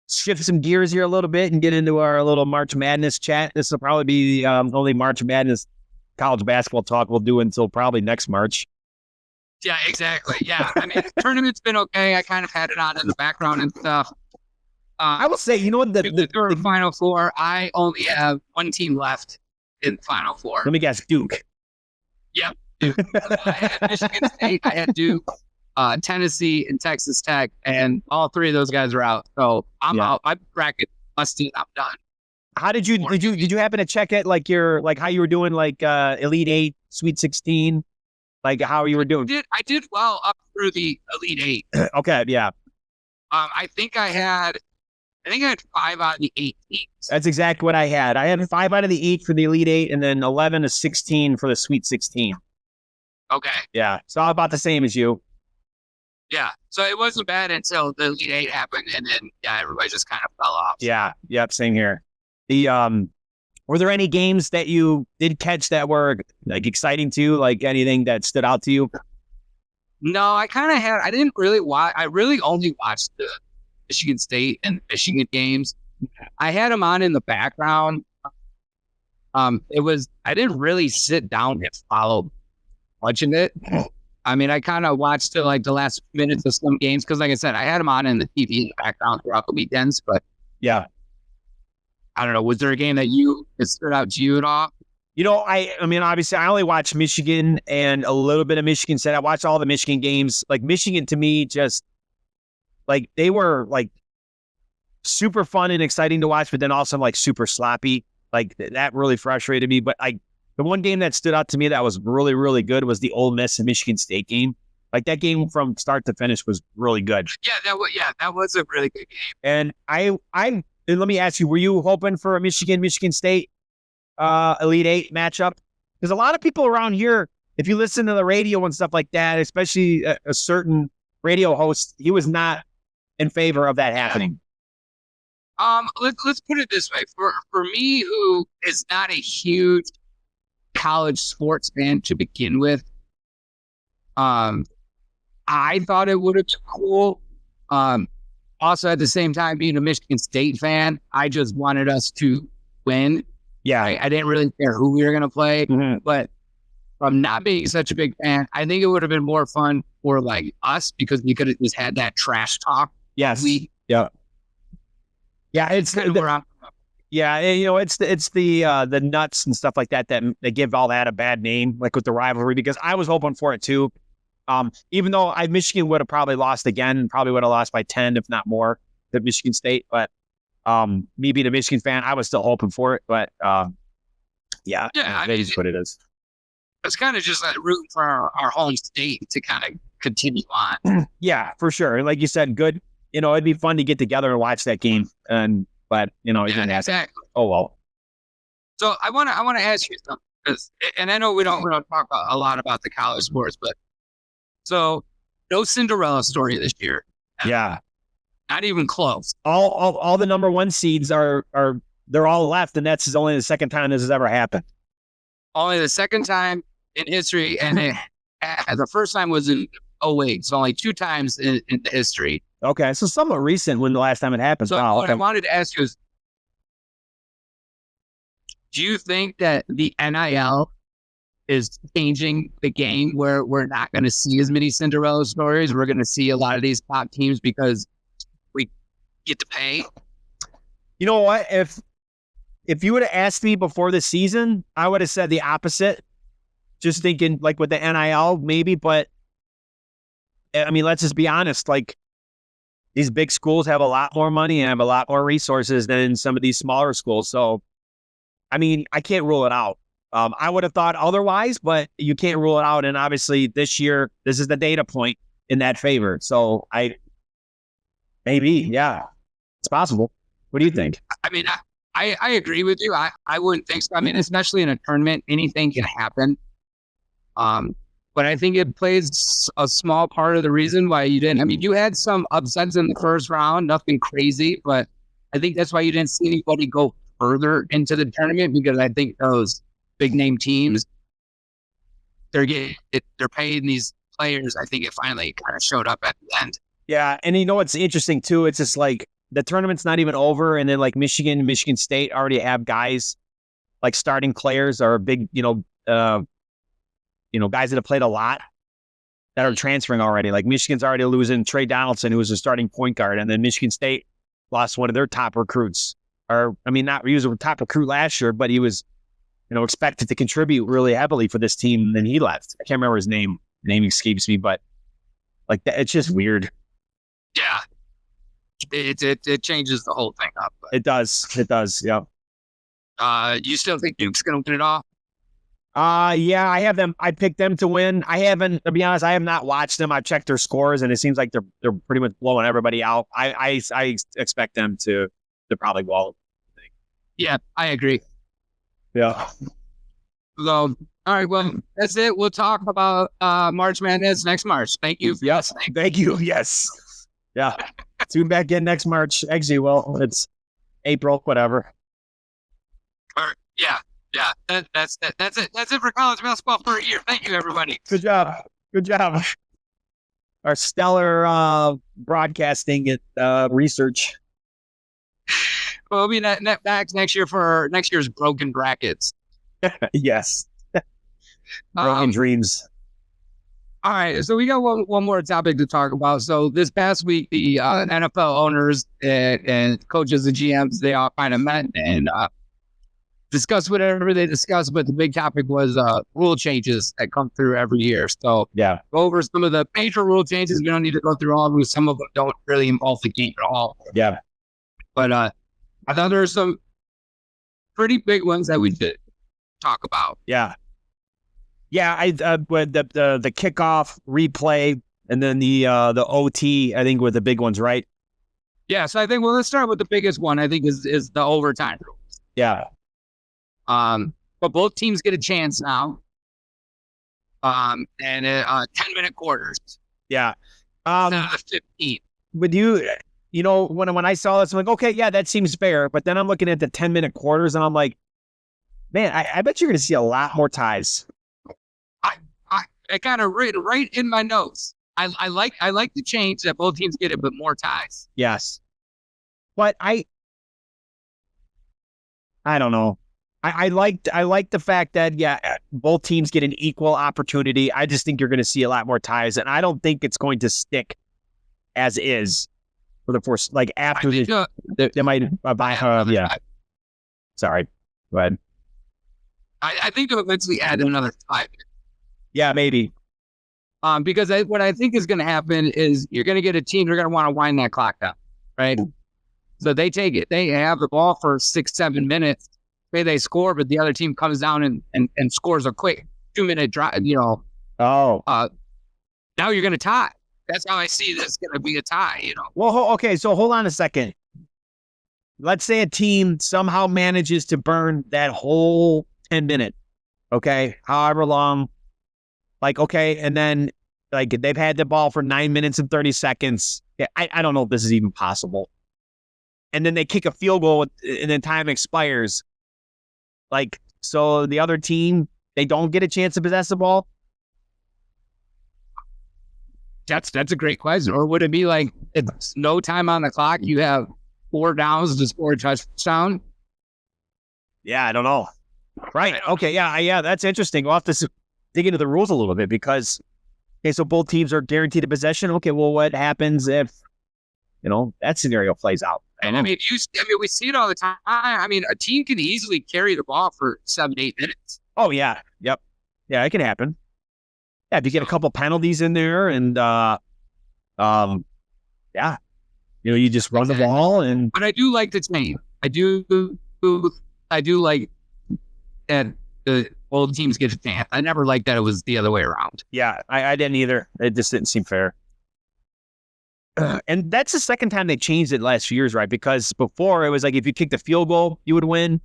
shift some gears here a little bit and get into our little March Madness chat? This will probably be the only March Madness college basketball talk we'll do until probably next March. Yeah, exactly. Yeah. I mean, the tournament's been okay. I kind of had it on in the background and stuff. I will say, you know what? The Final Four, I only have one team left in the Final Four. Let me guess, Duke. Yep, Duke. I had Michigan State, I had Duke, Tennessee, and Texas Tech, and all three of those guys are out. So I'm out. My bracket busted. I'm done. How did you happen to check it? Like how you were doing, like Elite 8, Sweet 16, like how you were doing? I did well up through the Elite 8. Okay, yeah. I think I had 5 out of the 8 teams. That's exactly what I had. I had 5 out of the 8 for the Elite 8, and then 11 to 16 for the Sweet 16. Okay. Yeah, so about the same as you. Yeah, so it wasn't bad until the Elite 8 happened, and then everybody just kind of fell off. Yeah, yep, same here. Were there any games that you did catch that were like exciting to you, like anything that stood out to you? No, I didn't really watch. I really only watched the Michigan State and Michigan games. I had them on in the background. I didn't really sit down and follow watching it. I mean, I kind of watched like the last minutes of some games because, like I said, I had them on in the TV in the background throughout the weekends. But yeah, I don't know. Was there a game that stood out to you at all? I mean, obviously, I only watched Michigan and a little bit of Michigan State. I watched all the Michigan games. Like Michigan, to me, just like they were like super fun and exciting to watch, but then also like super sloppy. Like that really frustrated me. But the one game that stood out to me that was really, really good was the Ole Miss and Michigan State game. Like that game from start to finish was really good. Yeah, that was a really good game. And and let me ask you, were you hoping for a Michigan State Elite 8 matchup? Because a lot of people around here, if you listen to the radio and stuff like that, especially a certain radio host, he was not in favor of that happening. Let's put it this way. For me, who is not a huge college sports fan to begin with, I thought it would have been cool. Also, at the same time, being a Michigan State fan, I just wanted us to win. Yeah. I didn't really care who we were going to play, but from not being such a big fan, I think it would have been more fun for like us because we could have just had that trash talk. Yes. Yeah. It's kind of it's the nuts and stuff like that they give all that a bad name, like with the rivalry, because I was hoping for it too. Even though Michigan would have probably lost again, probably would have lost by 10, if not more, to Michigan State. But me being a Michigan fan, I was still hoping for it. But that is what it is. It's kind of just like rooting for our home state to kind of continue on. Yeah, for sure. And like you said, good. It'd be fun to get together and watch that game. But it didn't happen. Exactly. Oh well. So I want to ask you something, and I know we don't talk a lot about the college sports, but so no Cinderella story this year. Yeah. Not even close. All the number 1 seeds they're all left, and that's only the second time this has ever happened. Only the second time in history, and the first time was in 2008. So only 2 times in the history. Okay, so somewhat recent when the last time it happened. So what I wanted to ask you is, do you think that the NIL is changing the game where we're not going to see as many Cinderella stories? We're going to see a lot of these top teams because we get to pay. You know what? If you would have asked me before the season, I would have said the opposite. Just thinking like with the NIL maybe, but I mean, let's just be honest. Like these big schools have a lot more money and have a lot more resources than some of these smaller schools. So, I mean, I can't rule it out. I would have thought otherwise, but you can't rule it out. And obviously this year, this is the data point in that favor. So it's possible. What do you think? I mean, I agree with you. I wouldn't think so. I mean, especially in a tournament, anything can happen. but I think it plays a small part of the reason why you didn't. I mean, you had some upsets in the first round, nothing crazy, but I think that's why you didn't see anybody go further into the tournament, because I think those big name teams, they're paying these players. I think it finally kind of showed up at the end. Yeah, and you know what's interesting too? It's just like the tournament's not even over, and then like Michigan State already have guys like starting players are big, guys that have played a lot that are transferring already. Like Michigan's already losing Trey Donaldson, who was a starting point guard, and then Michigan State lost one of their top recruits. He was a top recruit last year, but he was, expected to contribute really heavily for this team, and then he left. I can't remember his name. Name escapes me, but like that, it's just weird. Yeah, it changes the whole thing up. It does. Yeah. You still think Duke's going to win it all? Yeah, I have them. I picked them to win. I haven't, to be honest, I have not watched them. I've checked their scores, and it seems like they're pretty much blowing everybody out. I expect them to probably go. Yeah, I agree. Yeah. So, all right, well, that's it. We'll talk about March Madness next March. Thank you. Yes. Thank you. Yes. Yeah. Tune back in next March. Actually, well, it's April, whatever. Yeah. That's it. That's it for college basketball for a year. Thank you, everybody. Good job. Our stellar broadcasting and research. Well, we'll be back next year for next year's broken brackets. Yes. Broken dreams. All right, so we got one more topic to talk about. So this past week, the NFL owners and coaches and GMs, they all kind of met and discussed whatever they discussed, but the big topic was rule changes that come through every year. So yeah, go over some of the major rule changes. We don't need to go through all of them. Some of them don't really involve the game at all. Yeah. But I thought there were some pretty big ones that we did talk about. Yeah. Yeah, with the kickoff replay and then the OT, I think were the big ones, right? Yeah, so I think let's start with the biggest one. I think is the overtime rules. Yeah. But both teams get a chance now. And 10-minute quarters. Yeah. 15. Would you, when I saw this, I'm like, okay, yeah, that seems fair. But then I'm looking at the 10-minute quarters and I'm like, man, I bet you're going to see a lot more ties. I kind of right in my notes. I like the change that both teams get a bit more ties. Yes. But I don't know. I like the fact that, yeah, both teams get an equal opportunity. I just think you're going to see a lot more ties, and I don't think it's going to stick as is for the first, like after they might buy her. Yeah. Sorry. Go ahead. I think they'll eventually add another tie. Yeah, maybe. Because what I think is going to happen is you're going to get a team, they're going to want to wind that clock down, right? So they take it. They have the ball for 6-7 minutes. Say they score, but the other team comes down and scores a quick 2-minute drive, Oh. Now you're going to tie. That's how I see this going to be a tie, Well, okay, so hold on a second. Let's say a team somehow manages to burn that whole 10 minute, okay, however long. Like, okay, and then like they've had the ball for 9 minutes and 30 seconds. Yeah, I don't know if this is even possible. And then they kick a field goal and then time expires. Like, so the other team, they don't get a chance to possess the ball? That's a great question. Or would it be like it's no time on the clock, you have 4 downs to score a touchdown? Yeah, I don't know. Right. Okay, yeah, that's interesting. We'll have to dig into the rules a little bit because, okay, so both teams are guaranteed a possession. Okay, well, what happens if, that scenario plays out? And we see it all the time. I mean, a team can easily carry the ball for 7-8 minutes. Oh, yeah. Yep. Yeah, it can happen. Yeah, if you get a couple penalties in there and, yeah, you just run the ball and. But I do like the team. I do like that the old teams get a chance. I never liked that it was the other way around. Yeah, I didn't either. It just didn't seem fair. And that's the second time they changed it last few years, right? Because before it was like if you kicked the field goal, you would win,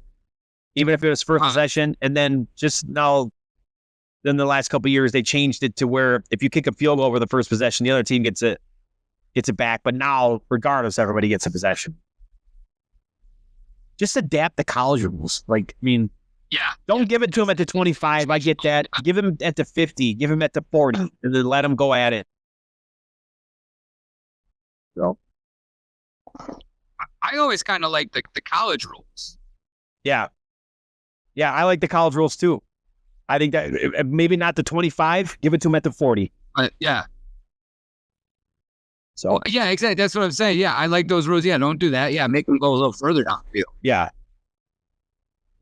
even if it was first possession. And then just now, then the last couple of years they changed it to where if you kick a field goal over the first possession, the other team gets it back. But now, regardless, everybody gets a possession. Just adapt the college rules. Like, I mean, don't give it to them at the 25. I get that. Give him at the 50. Give him at the 40, and then let him go at it. So, I always kind of like the college rules. Yeah, I like the college rules too. I think that maybe not the 25. Give it to him at the 40. Yeah. So yeah, exactly. That's what I'm saying. Yeah, I like those rules. Yeah, don't do that. Yeah, make them go a little further down the field. Yeah.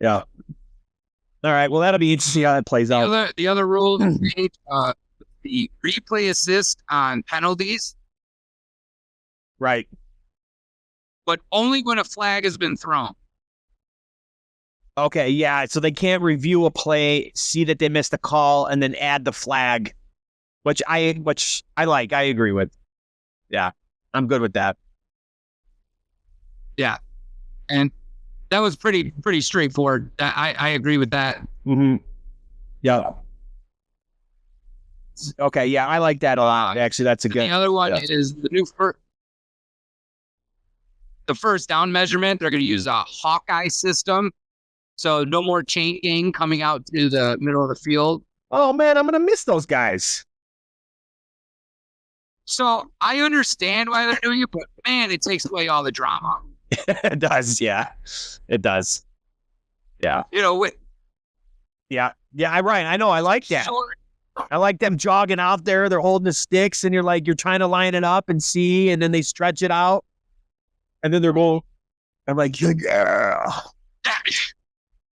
All right. Well, that'll be interesting how that plays out. The other rule, the replay assist on penalties. Right. But only when a flag has been thrown. Okay. Yeah. So they can't review a play, see that they missed a call, and then add the flag, which I like. I agree with. Yeah, I'm good with that. Yeah, and that was pretty straightforward. I agree with that. Mm-hmm. Yeah. Okay. Yeah, I like that a lot. Actually, that's a good. The other one is the new the first down measurement. They're going to use a Hawkeye system, so no more chain gang coming out to the middle of the field. Oh man, I'm gonna miss those guys. So I understand why they're doing it, but man, it takes away all the drama. It does, yeah. It does. Yeah. Yeah, I'm right. I know. I like that. I like them jogging out there. They're holding the sticks, and you're trying to line it up and see, and then they stretch it out, and then they're going. I'm like, yeah.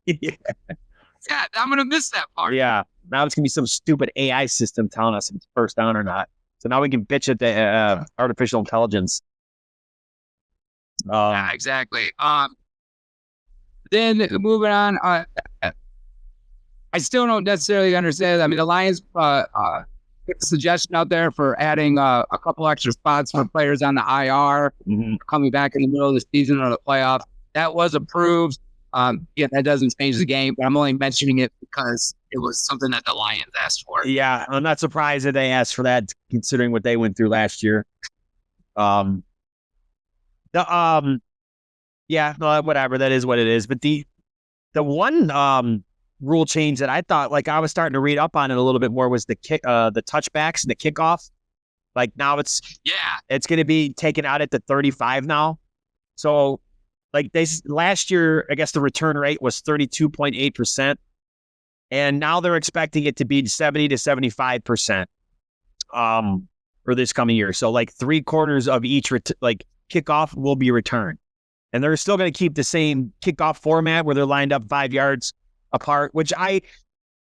Yeah, I'm gonna miss that part. Yeah. Now it's gonna be some stupid AI system telling us if it's first down or not. So now we can bitch at the artificial intelligence. Yeah, exactly. Then moving on, I still don't necessarily understand. I mean, the Lions put a suggestion out there for adding a couple extra spots for players on the IR coming back in the middle of the season or the playoffs. That was approved. Yeah, that doesn't change the game, but I'm only mentioning it because it was something that the Lions asked for. Yeah, I'm not surprised that they asked for that, considering what they went through last year. Yeah, no, whatever, that is what it is. But the one rule change that I thought, like, I was starting to read up on it a little bit more was the touchbacks and the kickoff. Like now it's going to be taken out at the 35 now. So. Like last year, I guess the return rate was 32.8%, and now they're expecting it to be 70 to 75% for this coming year. So like 3/4 of each kickoff will be returned, and they're still going to keep the same kickoff format where they're lined up 5 yards apart, which I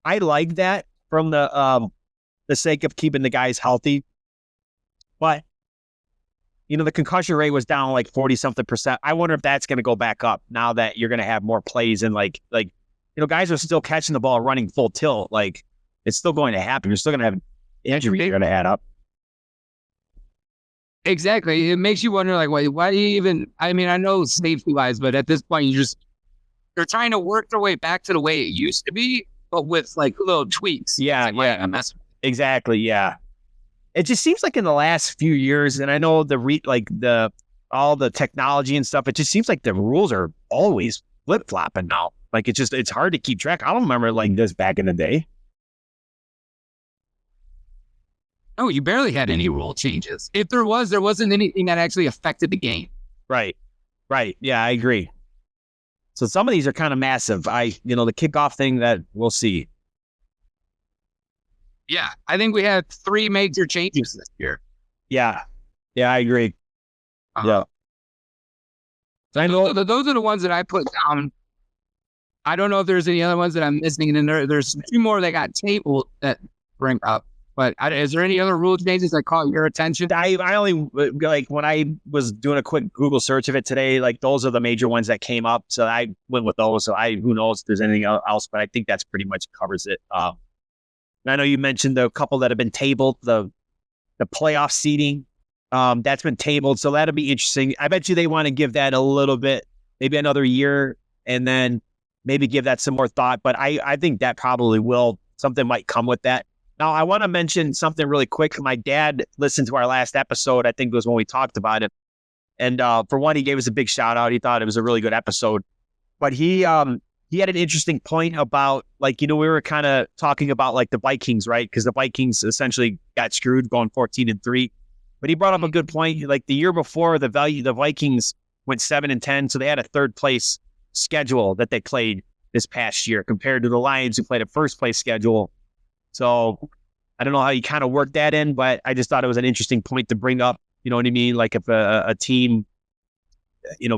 like that from the sake of keeping the guys healthy, but. The concussion rate was down like 40-something%. I wonder if that's going to go back up now that you're going to have more plays and guys are still catching the ball running full tilt. Like it's still going to happen. You're still going to have injuries are going to add up. Exactly. It makes you wonder, like, why do you even? I mean, I know safety wise, but at this point, they're trying to work their way back to the way it used to be, but with like little tweaks. Yeah, exactly. Yeah. It just seems like in the last few years, and I know all the technology and stuff, it just seems like the rules are always flip-flopping now. Like it's hard to keep track. I don't remember like this back in the day. No, you barely had any rule changes. If there wasn't anything that actually affected the game. Right. Yeah, I agree. So some of these are kind of massive. The kickoff thing that we'll see. Yeah, I think we had 3 major changes this year. Yeah, I agree. Yeah. I know those are the ones that I put down. I don't know if there's any other ones that I'm missing. And then there's 2 more that got tabled that bring up. But is there any other rule changes that caught your attention? I only, when I was doing a quick Google search of it today, like those are the major ones that came up. So I went with those. So who knows if there's anything else, but I think that's pretty much covers it. I know you mentioned the couple that have been tabled, the playoff seeding, that's been tabled. So that'll be interesting. I bet you they want to give that a little bit, maybe another year, and then maybe give that some more thought. But I think that probably will something might come with that. Now, I want to mention something really quick. My dad listened to our last episode. I think it was when we talked about it. And for one, he gave us a big shout out. He thought it was a really good episode. But he had an interesting point about, like, we were kind of talking about like the Vikings, right? Because the Vikings essentially got screwed going 14-3. But he brought up a good point. Like the year before, the Vikings went 7-10, so they had a third place schedule that they played this past year compared to the Lions, who played a first place schedule. So I don't know how you kind of work that in, but I just thought it was an interesting point to bring up. You know what I mean? Like if a team,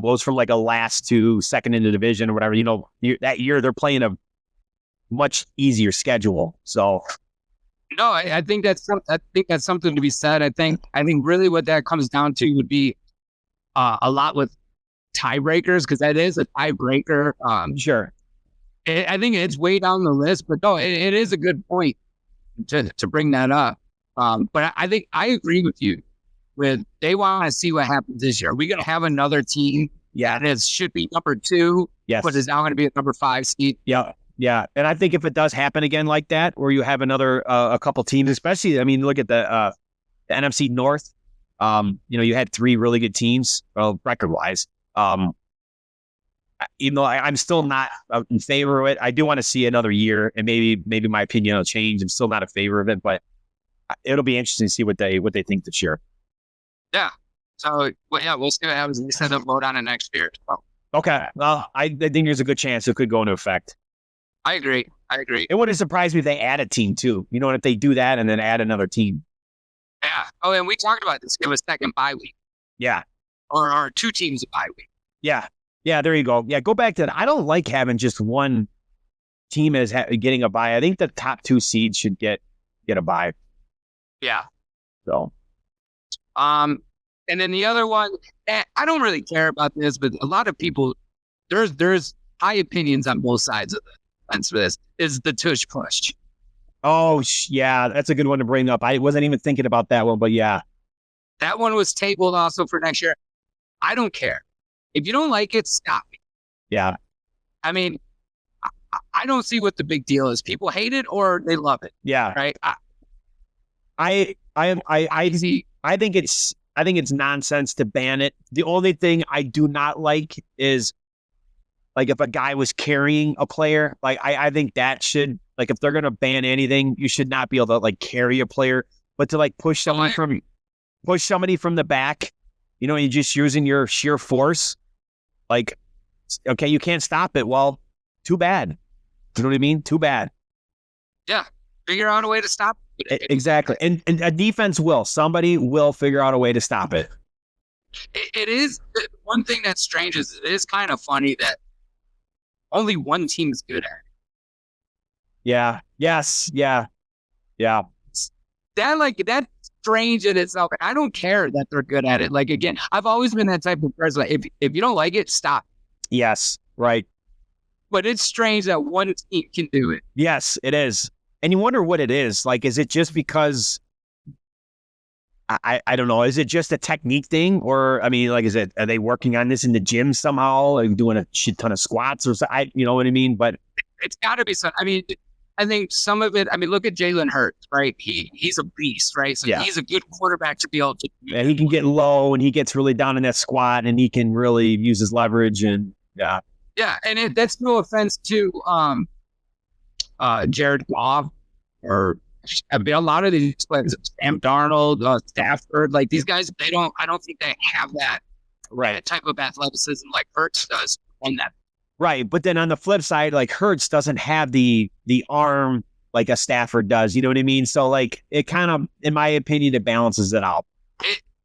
goes from like a last to second in the division or whatever, that year they're playing a much easier schedule. So no, I think that's something to be said. I think really what that comes down to would be a lot with tiebreakers, because that is a tiebreaker. Sure. I think it's way down the list, but no, it is a good point to bring that up. But I think I agree with you. They want to see what happens this year. We're going to have another team. Yeah. That should be number 2. Yes. But is now going to be a number 5 seed. Yeah. Yeah. And I think if it does happen again like that, where you have another, a couple teams, especially, I mean, look at the NFC North. You had 3 really good teams, well, record wise. Even though I'm still not in favor of it, I do want to see another year, and maybe my opinion will change. I'm still not in favor of it, but it'll be interesting to see what they think this year. Yeah. So, we'll see what happens. We set up vote on it next year. So. Okay. Well, I think there's a good chance it could go into effect. I agree. It wouldn't surprise me if they add a team too. If they do that and then add another team. Yeah. Oh, and we talked about this. Give a second bye week. Yeah. Or 2 teams a bye week. Yeah. Yeah. There you go. Yeah. Go back to that. I don't like having just one team as getting a bye. I think the top 2 seeds should get a bye. Yeah. So. And then the other one, I don't really care about this, but a lot of people, there's high opinions on both sides of the fence for this, is the tush push. Oh, yeah, that's a good one to bring up. I wasn't even thinking about that one, but yeah. That one was tabled also for next year. I don't care. If you don't like it, stop it. Yeah. I mean, I don't see what the big deal is. People hate it or they love it. Yeah. Right. I think it's nonsense to ban it. The only thing I do not like is, like, if a guy was carrying a player, like I think that should, like, if they're gonna ban anything, you should not be able to like carry a player, but to like push somebody from the back, you're just using your sheer force. Like, okay, you can't stop it. Well, too bad. You know what I mean? Too bad. Yeah. Figure out a way to stop it. Exactly. And a defense somebody will figure out a way to stop it. It is one thing that's strange is it is kind of funny that only one team is good at it. Yeah. Yes. Yeah. Yeah. That's strange in itself. I don't care that they're good at it. Like, again, I've always been that type of person. Like, if you don't like it, stop. Yes. Right. But it's strange that one team can do it. Yes, it is. And you wonder what it is. Like, is it just because, I don't know, is it just a technique thing? Or, I mean, like, are they working on this in the gym somehow? Like doing a shit ton of squats or something? You know what I mean? But it's got to be some, I mean, I think some of it, I mean, look at Jalen Hurts, right? He's a beast, right? So he's a good quarterback to be able to. And he can get low and he gets really down in that squat and he can really use his leverage and yeah. Yeah, and that's no offense to Jared Goff or a lot of these players, Sam Darnold, Stafford, like these guys, I don't think they have that type of athleticism like Hurts does on that. Right, but then on the flip side, like Hurts doesn't have the arm like a Stafford does. You know what I mean? So like it kind of, in my opinion, it balances it out.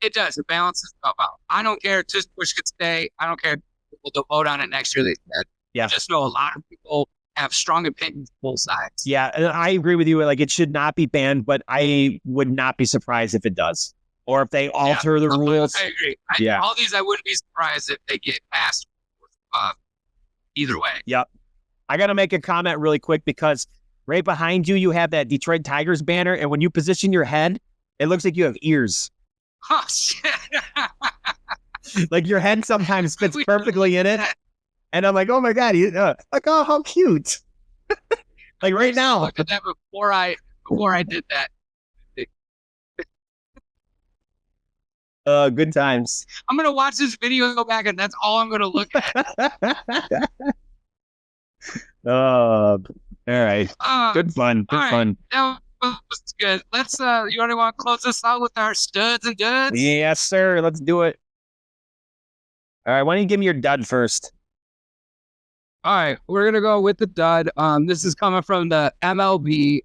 It does. It balances it out. I don't care. Just Bush could stay. I don't care. We'll vote on it next year. They said. Yeah. I just know a lot of people have strong opinions on both sides. Yeah, and I agree with you. Like it should not be banned, but I would not be surprised if it does, or if they alter the rules. I agree. All these, I wouldn't be surprised if they get passed. Either way. Yep. I got to make a comment really quick because right behind you, you have that Detroit Tigers banner. And when you position your head, it looks like you have ears. Oh, shit. Like your head sometimes fits perfectly in it. And I'm like, oh my God, like, oh, how cute. Like right now. Look at that before I did that. Good times. I'm gonna watch this video and go back, and that's all I'm gonna look at. All right. Good fun. Good fun. That was good. Let's you already want to close this out with our studs and duds? Yes, sir. Let's do it. All right. Why don't you give me your dud first? All right, we're gonna go with the dud. This is coming from the MLB.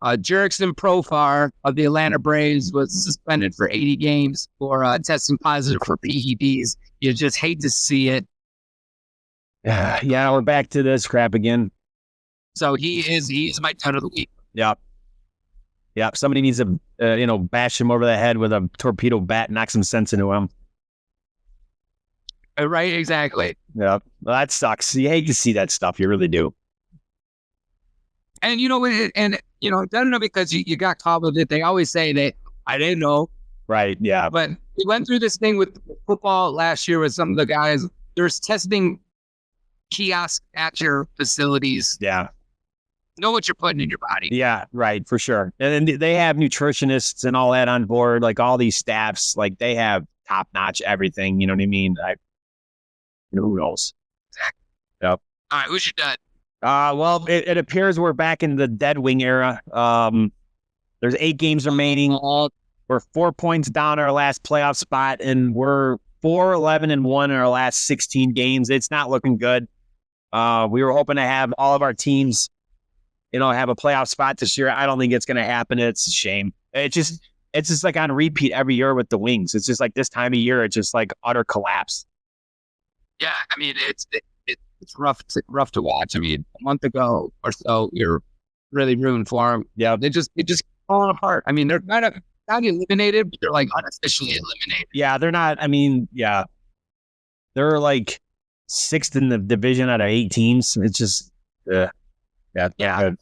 Jerickson Profar of the Atlanta Braves was suspended for 80 games for testing positive for PEDs. You just hate to see it. Yeah, we're back to this crap again. So he is my dud of the week. Yep. Somebody needs to bash him over the head with a torpedo bat, knock some sense into him. Right, exactly. Yeah, well, that sucks. You hate to see that stuff. You really do. And it doesn't know because you got caught with it. They always say that I didn't know. Right. Yeah. But we went through this thing with football last year with some of the guys. There's testing kiosks at your facilities. Yeah. Know what you're putting in your body. Yeah. Right. For sure. And then they have nutritionists and all that on board. Like all these staffs, like they have top notch everything. You know what I mean? Who knows? Exactly. Yep. All right. Who's your dud? Well, it appears we're back in the dead wing era. There's 8 games remaining. We're 4 points down our last playoff spot, and we're 4-11-1 in our last 16 games. It's not looking good. We were hoping to have all of our teams, have a playoff spot this year. I don't think it's going to happen. It's a shame. It's just like on repeat every year with the Wings. It's just like this time of year, it's just like utter collapse. Yeah, I mean it's rough to watch. I mean, a month ago or so, you're really rooting for them. Yeah, they just falling apart. I mean, they're not eliminated, but they're like unofficially eliminated. Yeah, they're not. I mean, yeah, they're like 6th in the division out of 8 teams. It's just, yeah. Good.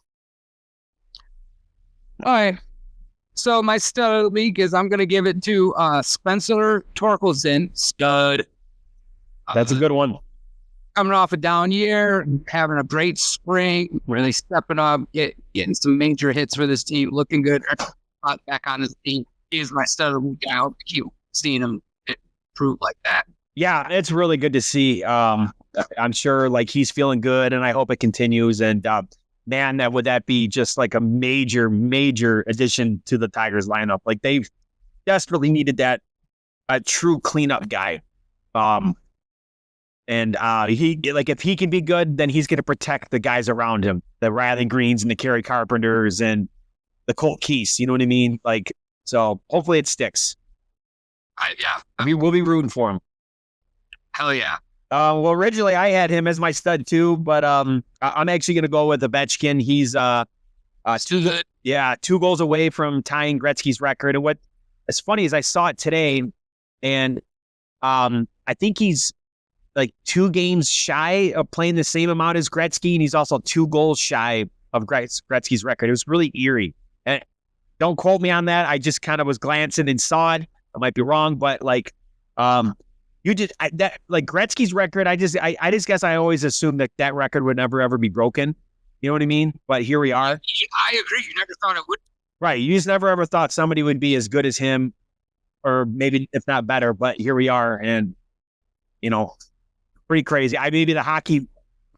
All right. So my stud of the week is I'm going to give it to Spencer Torkelson. Stud. That's a good one. Coming off a down year, having a great spring, really stepping up, getting some major hits for this team, looking good. Back on his team. He's my stud of the week. I hope to keep seeing him improve like that. Yeah, it's really good to see. I'm sure like he's feeling good, and I hope it continues. And man, would that be just like a major addition to the Tigers lineup? Like they desperately needed a true cleanup guy. And if he can be good, then he's going to protect the guys around him, the Riley Greens and the Kerry Carpenters and the Colt Keese. You know what I mean? Like, so hopefully it sticks. We'll be rooting for him. Hell yeah. Well, originally I had him as my stud too, but I'm actually going to go with Ovechkin. He's too good. Yeah, 2 goals away from tying Gretzky's record. And what is funny is I saw it today, and I think he's like 2 games shy of playing the same amount as Gretzky, and he's also 2 goals shy of Gretzky's record. It was really eerie. And don't quote me on that. I just kind of was glancing and saw it. I might be wrong, but like, Gretzky's record. I just guess I always assumed that record would never ever be broken. You know what I mean? But here we are. I agree. You never thought it would. Right. You just never ever thought somebody would be as good as him, or maybe if not better. But here we are, and pretty crazy. Maybe the hockey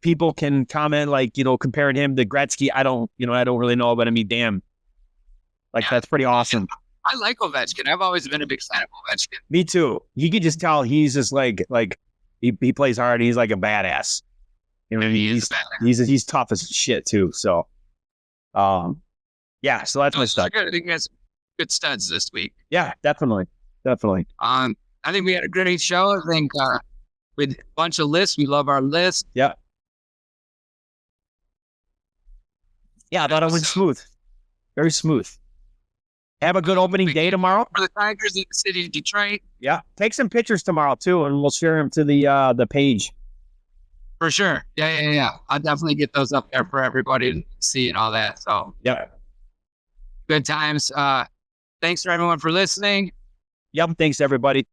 people can comment, like, comparing him to Gretzky. I don't really know, but I mean, damn, that's pretty awesome. I like Ovechkin. I've always been a big fan of Ovechkin. Me too. You can just tell he's just like he plays hard. He's like a badass. He's tough as shit too. So, yeah. So that's my stud. I think that's good studs this week. Yeah, definitely. I think we had a great show. I think with a bunch of lists. We love our list. Yeah. Yeah, I thought it went smooth. Very smooth. Have a good opening day tomorrow. For the Tigers in the city of Detroit. Yeah. Take some pictures tomorrow too, and we'll share them to the page. For sure. Yeah. I'll definitely get those up there for everybody to see and all that. So yeah. Good times. Thanks for everyone for listening. Yep. Thanks everybody.